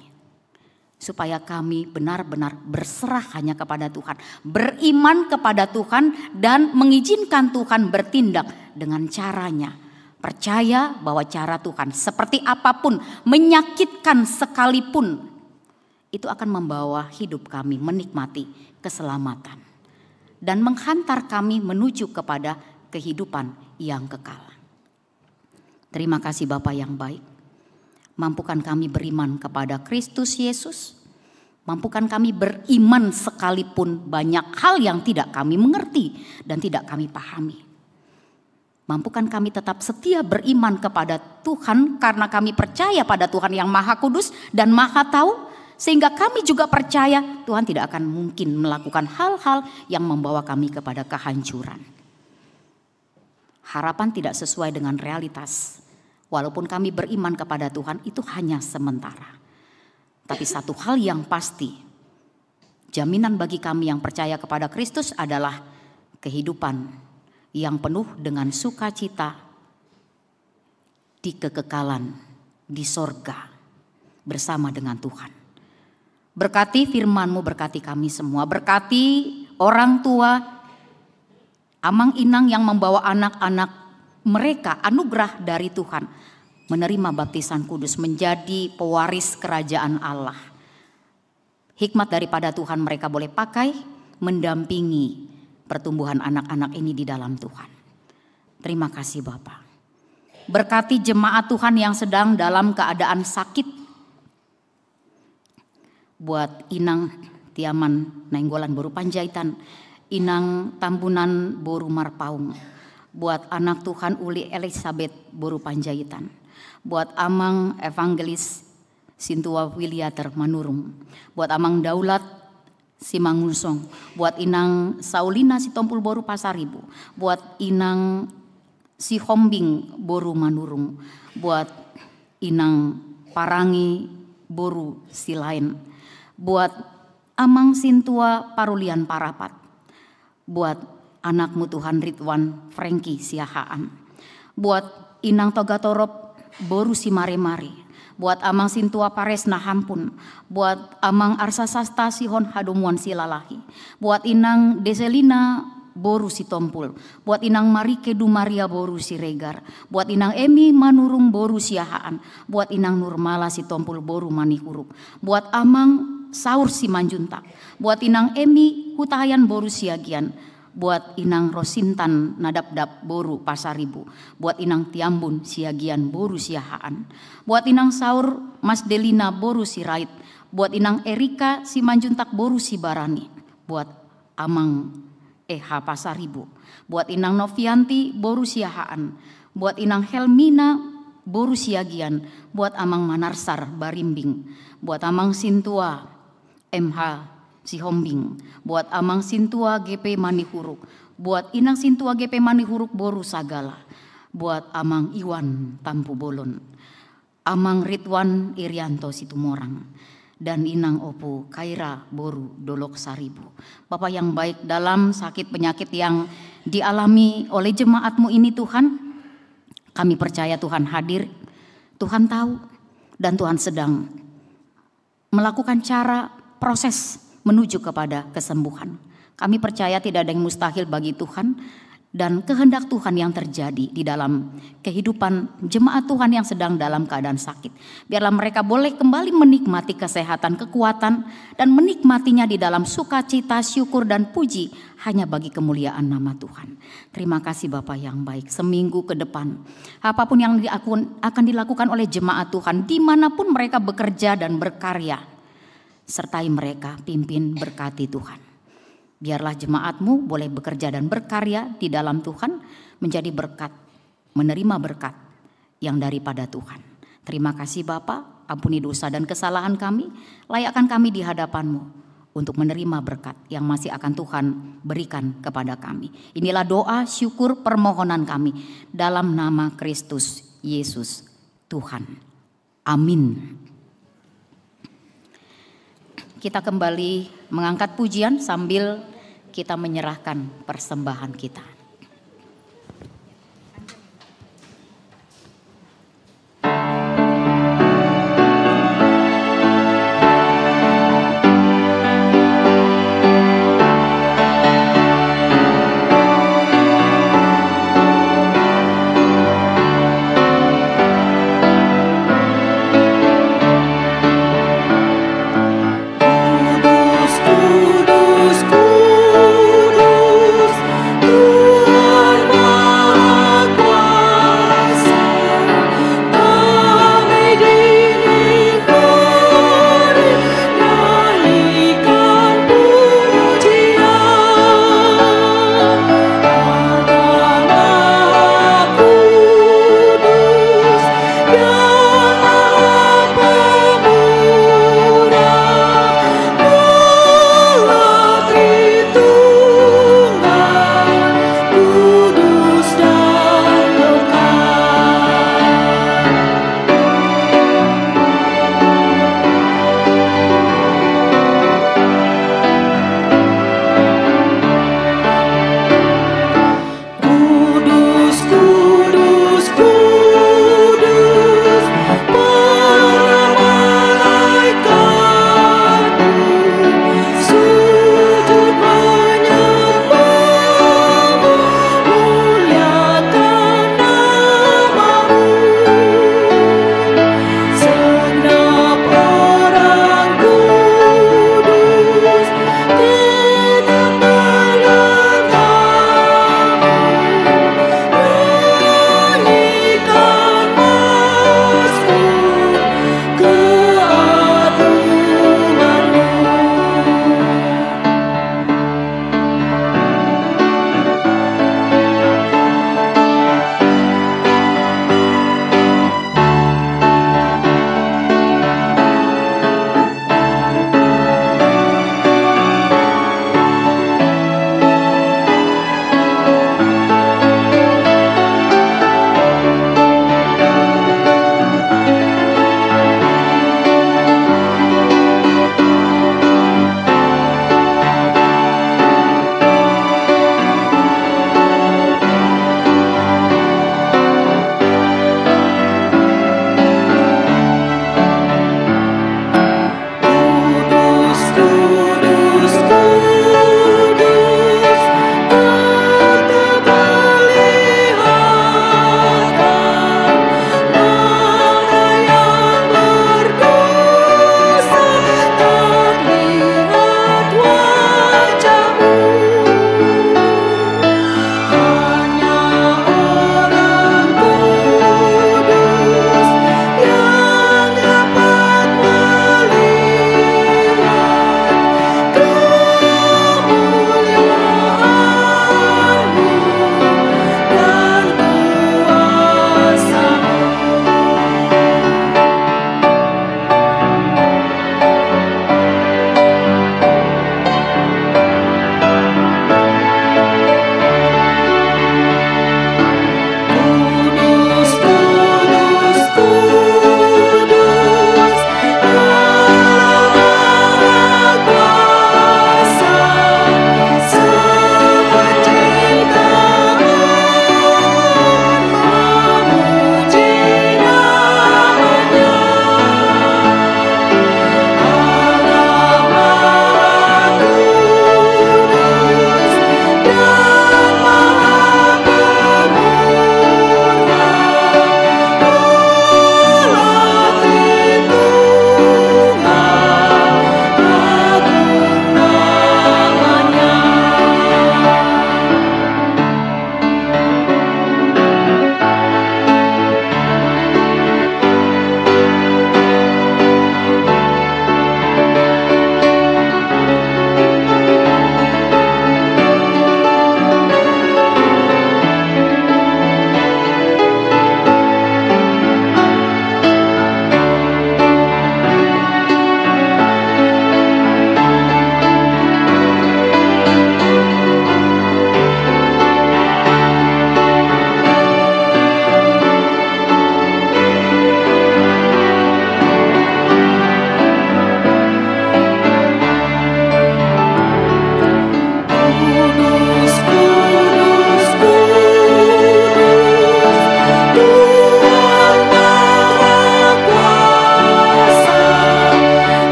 supaya kami benar-benar berserah hanya kepada Tuhan, beriman kepada Tuhan dan mengizinkan Tuhan bertindak dengan caranya. Percaya bahwa cara Tuhan seperti apapun, menyakitkan sekalipun, itu akan membawa hidup kami menikmati keselamatan. Dan menghantar kami menuju kepada kehidupan yang kekal. Terima kasih Bapa yang baik. Mampukan kami beriman kepada Kristus Yesus. Mampukan kami beriman sekalipun banyak hal yang tidak kami mengerti dan tidak kami pahami. Mampukan kami tetap setia beriman kepada Tuhan karena kami percaya pada Tuhan yang Maha Kudus dan Maha Tahu. Sehingga kami juga percaya Tuhan tidak akan mungkin melakukan hal-hal yang membawa kami kepada kehancuran. Harapan tidak sesuai dengan realitas. Walaupun kami beriman kepada Tuhan itu hanya sementara. Tapi satu hal yang pasti, jaminan bagi kami yang percaya kepada Kristus adalah kehidupan yang penuh dengan sukacita di kekekalan, di sorga bersama dengan Tuhan. Berkati firman-Mu, berkati kami semua. Berkati orang tua, amang inang yang membawa anak-anak mereka anugerah dari Tuhan. Menerima baptisan kudus, menjadi pewaris kerajaan Allah. Hikmat daripada Tuhan mereka boleh pakai, mendampingi pertumbuhan anak-anak ini di dalam Tuhan. Terima kasih Bapak. Berkati jemaat Tuhan yang sedang dalam keadaan sakit. Buat Inang Tiaman Nainggolan Boru Panjaitan, Inang Tambunan Boru Marpaung, buat anak Tuhan Uli Elizabeth Boru Panjaitan, buat Amang Evangelis Sintua Wiliater Manurung, buat Amang Daulat Simangunsong, buat Inang Saulina Sitompul Boru Pasaribu, buat Inang Si Hombing Boru Manurung, buat Inang Parangi Boru Silain, buat Amang Sintua Parulian Parapat, buat anakmu Tuhan Ridwan Franky Siahaan, buat Inang Togatorop Boru Simare-mare, buat Amang Sintua Paresna Hampun, buat Amang Arsa Sasta Sihon Hadumuan Silalahi, buat Inang Deselina Boru Sitompul, buat Inang Marike Dumaria Boru Siregar, buat Inang Emi Manurung Boru Siahaan, buat Inang Nurmala Sitompul Boru Manihuruk, buat Amang Saur Simanjuntak, buat Inang Emi Hutahayan Boru Siagian, buat Inang Rosintan Nadabdab Boru Pasaribu, buat Inang Tiambun Siagian Boru Siahaan, buat Inang Saur Mas Delina Boru Sirait, buat Inang Erika Simanjuntak Boru Sibarani, buat Amang Eha Pasaribu, buat Inang Novianti Boru Siahaan, buat Inang Helmina Boru Siagian, buat Amang Manarsar Barimbing, buat Amang Sintua MH Sihombing, buat Amang Sintua GP Manihuruk, buat Inang Sintua GP Manihuruk Boru Sagala, buat Amang Iwan Tampu Bolon, Amang Ridwan Irianto Situmorang, dan Inang Opu Kaira Boru Dolok Saribu. Bapak yang baik, dalam sakit penyakit yang dialami oleh jemaatmu ini Tuhan, kami percaya Tuhan hadir, Tuhan tahu, dan Tuhan sedang melakukan cara proses menuju kepada kesembuhan. Kami percaya tidak ada yang mustahil bagi Tuhan, dan kehendak Tuhan yang terjadi di dalam kehidupan jemaat Tuhan yang sedang dalam keadaan sakit. Biarlah mereka boleh kembali menikmati kesehatan, kekuatan, dan menikmatinya di dalam sukacita, syukur, dan puji hanya bagi kemuliaan nama Tuhan. Terima kasih Bapa yang baik. Seminggu ke depan, apapun yang akan dilakukan oleh jemaat Tuhan, dimanapun mereka bekerja dan berkarya, sertai mereka, pimpin, berkati Tuhan. Biarlah jemaatmu boleh bekerja dan berkarya di dalam Tuhan, menjadi berkat, menerima berkat yang daripada Tuhan. Terima kasih Bapa, ampuni dosa dan kesalahan kami, layakkan kami di hadapan-Mu untuk menerima berkat yang masih akan Tuhan berikan kepada kami. Inilah doa, syukur, permohonan kami dalam nama Kristus Yesus Tuhan. Amin. Kita kembali mengangkat pujian sambil kita menyerahkan persembahan kita. Kudus, kudus, kudus,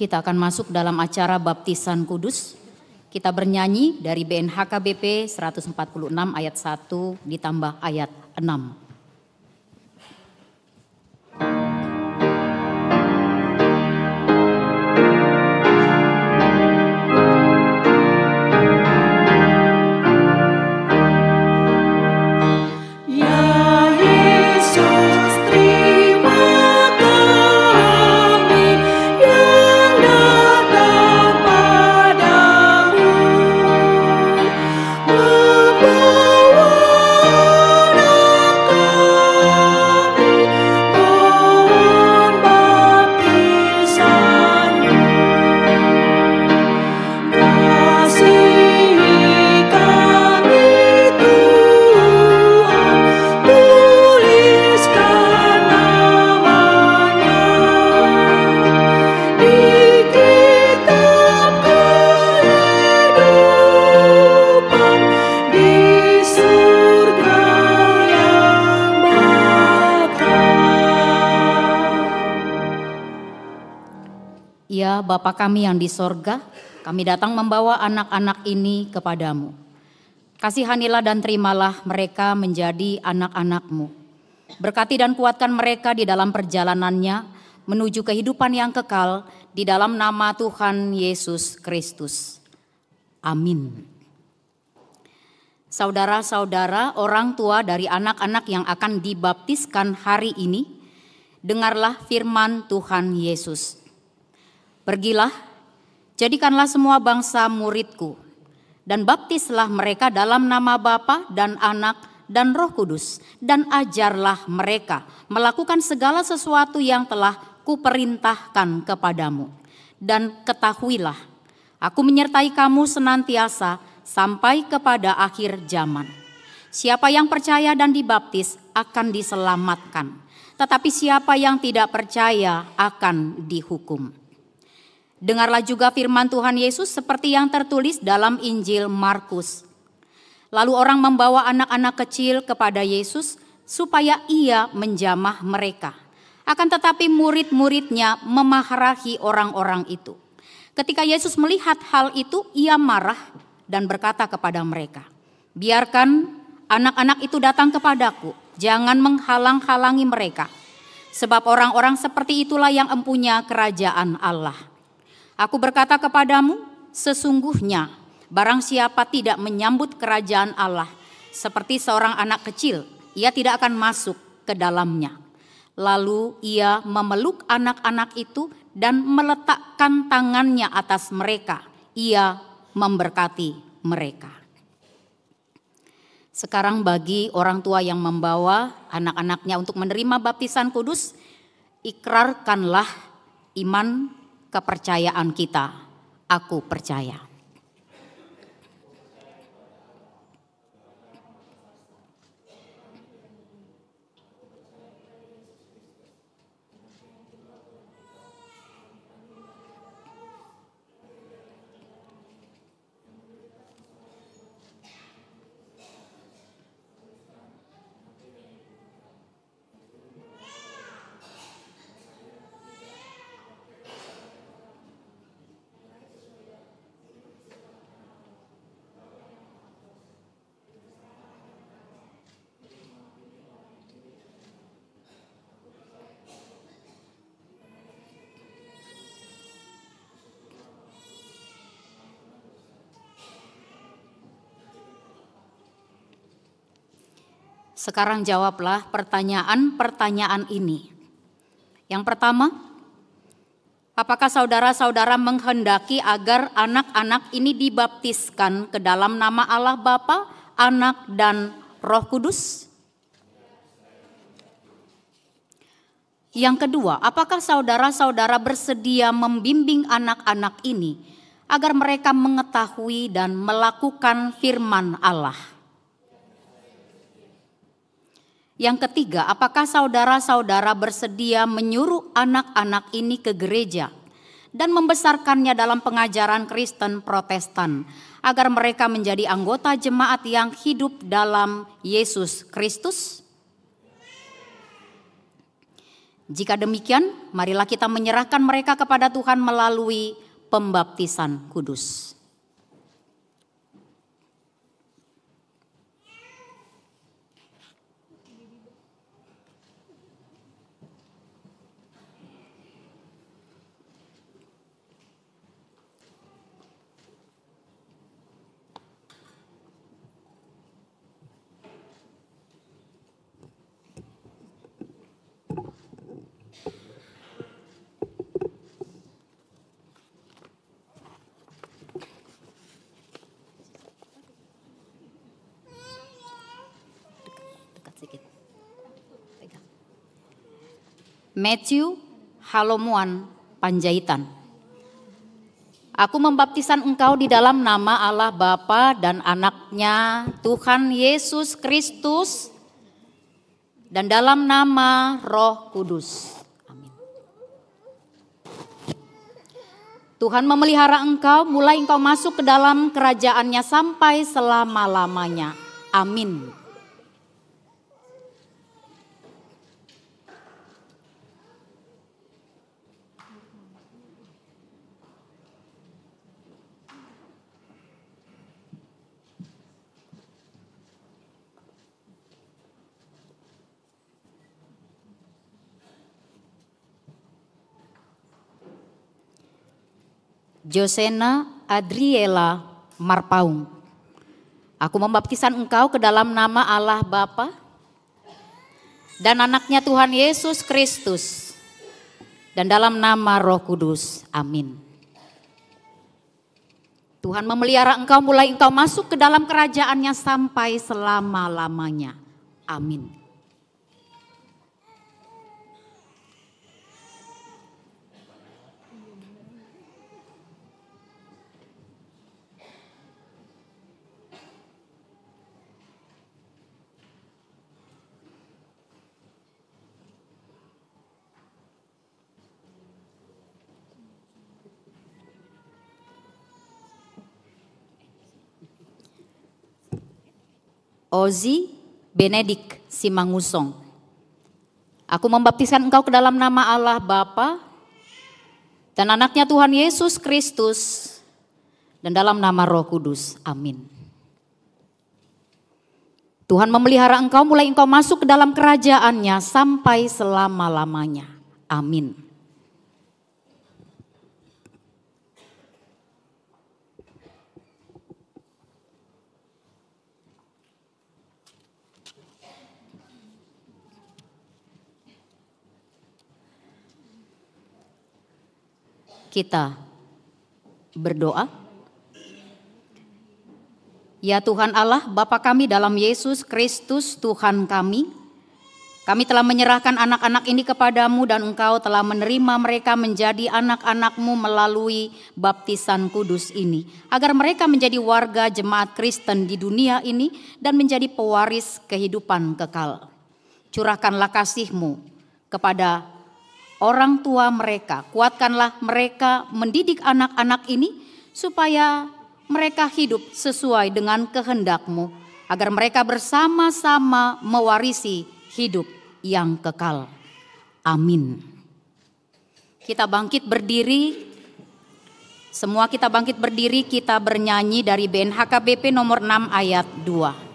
Kita akan masuk dalam acara baptisan kudus. Kita bernyanyi dari BNHKBP 146 ayat 1 ditambah ayat 6. Bapa kami yang di sorga, kami datang membawa anak-anak ini kepadamu. Kasihanilah dan terimalah mereka menjadi anak-anak-Mu. Berkati dan kuatkan mereka di dalam perjalanannya menuju kehidupan yang kekal di dalam nama Tuhan Yesus Kristus. Amin. Saudara-saudara, orang tua dari anak-anak yang akan dibaptiskan hari ini, dengarlah firman Tuhan Yesus. Pergilah, jadikanlah semua bangsa muridku, dan baptislah mereka dalam nama Bapa dan Anak dan Roh Kudus, dan ajarlah mereka melakukan segala sesuatu yang telah kuperintahkan kepadamu. Dan ketahuilah, aku menyertai kamu senantiasa sampai kepada akhir zaman. Siapa yang percaya dan dibaptis akan diselamatkan, tetapi siapa yang tidak percaya akan dihukum. Dengarlah juga firman Tuhan Yesus seperti yang tertulis dalam Injil Markus. Lalu orang membawa anak-anak kecil kepada Yesus supaya ia menjamah mereka. Akan tetapi murid-muridnya memarahi orang-orang itu. Ketika Yesus melihat hal itu, ia marah dan berkata kepada mereka, "Biarkan anak-anak itu datang kepadaku, jangan menghalang-halangi mereka. Sebab orang-orang seperti itulah yang empunya kerajaan Allah. Aku berkata kepadamu, sesungguhnya barang siapa tidak menyambut kerajaan Allah seperti seorang anak kecil, ia tidak akan masuk ke dalamnya." Lalu ia memeluk anak-anak itu dan meletakkan tangannya atas mereka. Ia memberkati mereka. Sekarang bagi orang tua yang membawa anak-anaknya untuk menerima baptisan kudus, ikrarkanlah iman kepercayaan kita. Aku percaya. Sekarang jawablah pertanyaan-pertanyaan ini. Yang pertama, apakah saudara-saudara menghendaki agar anak-anak ini dibaptiskan ke dalam nama Allah Bapa, Anak, dan Roh Kudus? Yang kedua, apakah saudara-saudara bersedia membimbing anak-anak ini agar mereka mengetahui dan melakukan firman Allah? Yang ketiga, apakah saudara-saudara bersedia menyuruh anak-anak ini ke gereja dan membesarkannya dalam pengajaran Kristen Protestan agar mereka menjadi anggota jemaat yang hidup dalam Yesus Kristus? Jika demikian, marilah kita menyerahkan mereka kepada Tuhan melalui pembaptisan kudus. Matthew Halomuan Panjaitan. Aku membaptisan engkau di dalam nama Allah Bapa dan Anaknya Tuhan Yesus Kristus dan dalam nama Roh Kudus. Amin. Tuhan memelihara engkau mulai engkau masuk ke dalam kerajaannya sampai selama-lamanya. Amin. Josena Adriela Marpaung. Aku membaptisan engkau ke dalam nama Allah Bapa dan Anaknya Tuhan Yesus Kristus dan dalam nama Roh Kudus. Amin. Tuhan memelihara engkau mulai engkau masuk ke dalam kerajaannya sampai selama-lamanya. Amin. Ozi Benedik Simangusong. Aku membaptiskan engkau ke dalam nama Allah Bapa dan Anaknya Tuhan Yesus Kristus dan dalam nama Roh Kudus. Amin. Tuhan memelihara engkau mulai engkau masuk ke dalam kerajaannya sampai selama-lamanya. Amin. Kita berdoa. Ya Tuhan Allah, Bapa kami dalam Yesus Kristus Tuhan kami telah menyerahkan anak-anak ini kepadamu dan Engkau telah menerima mereka menjadi anak-anak-Mu melalui baptisan kudus ini, agar mereka menjadi warga jemaat Kristen di dunia ini dan menjadi pewaris kehidupan kekal. Curahkanlah kasih-Mu kepada orang tua mereka, kuatkanlah mereka mendidik anak-anak ini supaya mereka hidup sesuai dengan kehendak-Mu, agar mereka bersama-sama mewarisi hidup yang kekal. Amin. Kita bangkit berdiri, semua kita bangkit berdiri, kita bernyanyi dari BNHKBP nomor 6 ayat 2.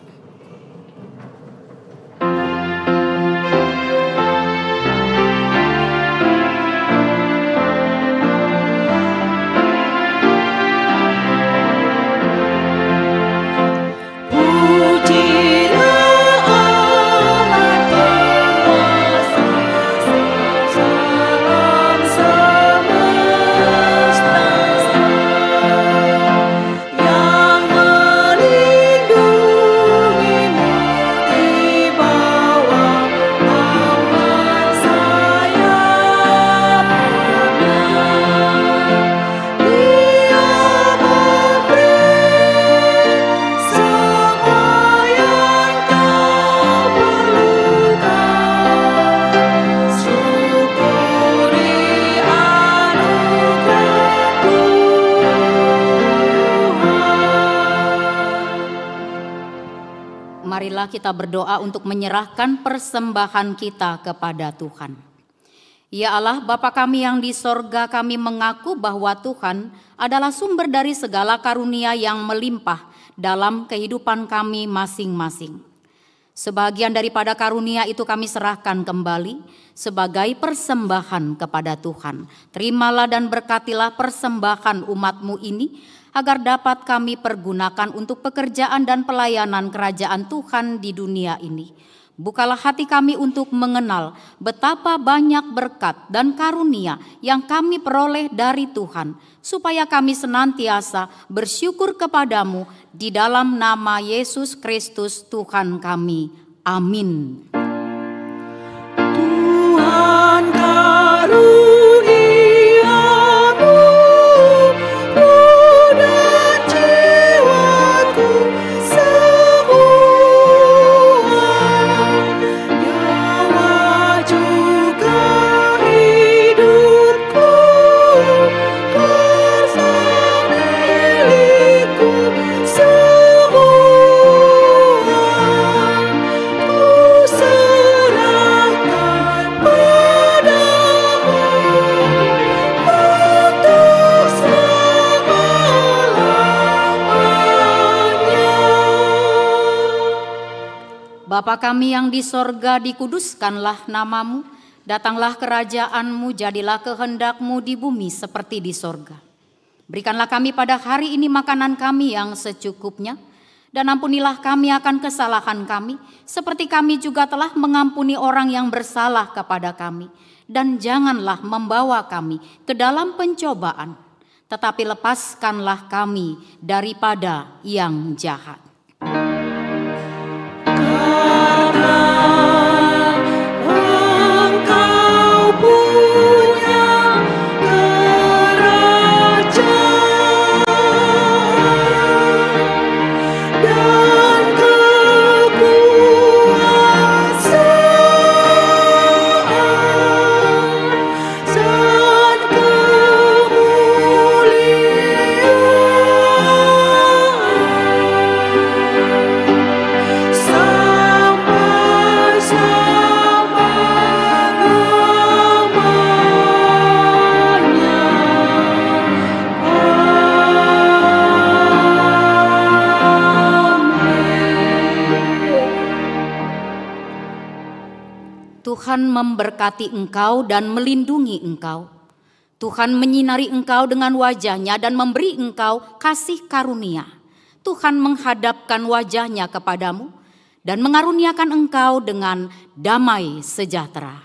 Marilah kita berdoa untuk menyerahkan persembahan kita kepada Tuhan. Ya Allah, Bapa kami yang di sorga, kami mengaku bahwa Tuhan adalah sumber dari segala karunia yang melimpah dalam kehidupan kami masing-masing. Sebagian daripada karunia itu kami serahkan kembali sebagai persembahan kepada Tuhan. Terimalah dan berkatilah persembahan umat-Mu ini, agar dapat kami pergunakan untuk pekerjaan dan pelayanan kerajaan Tuhan di dunia ini. Bukalah hati kami untuk mengenal betapa banyak berkat dan karunia yang kami peroleh dari Tuhan, supaya kami senantiasa bersyukur kepadamu di dalam nama Yesus Kristus Tuhan kami. Amin. Tuhan karuniamu, roh dan jiwaku semua, nyawa juga hidupku, kuasa milikku semua, ku serahkan padamu untuk selama-lamanya. Bapa kami yang di sorga, dikuduskanlah namamu, datanglah kerajaan-Mu, jadilah kehendak-Mu di bumi seperti di sorga. Berikanlah kami pada hari ini makanan kami yang secukupnya, dan ampunilah kami akan kesalahan kami, seperti kami juga telah mengampuni orang yang bersalah kepada kami. Dan janganlah membawa kami ke dalam pencobaan, tetapi lepaskanlah kami daripada yang jahat. Karena Engkau punya kerajaan dan kekuasaan dan kemuliaan sampai selama-lamanya. Amin. Tuhan memberkati engkau dan melindungi engkau. Tuhan menyinari engkau dengan wajah-Nya dan memberi engkau kasih karunia. Tuhan menghadapkan wajah-Nya kepadamu dan mengaruniakan engkau dengan damai sejahtera.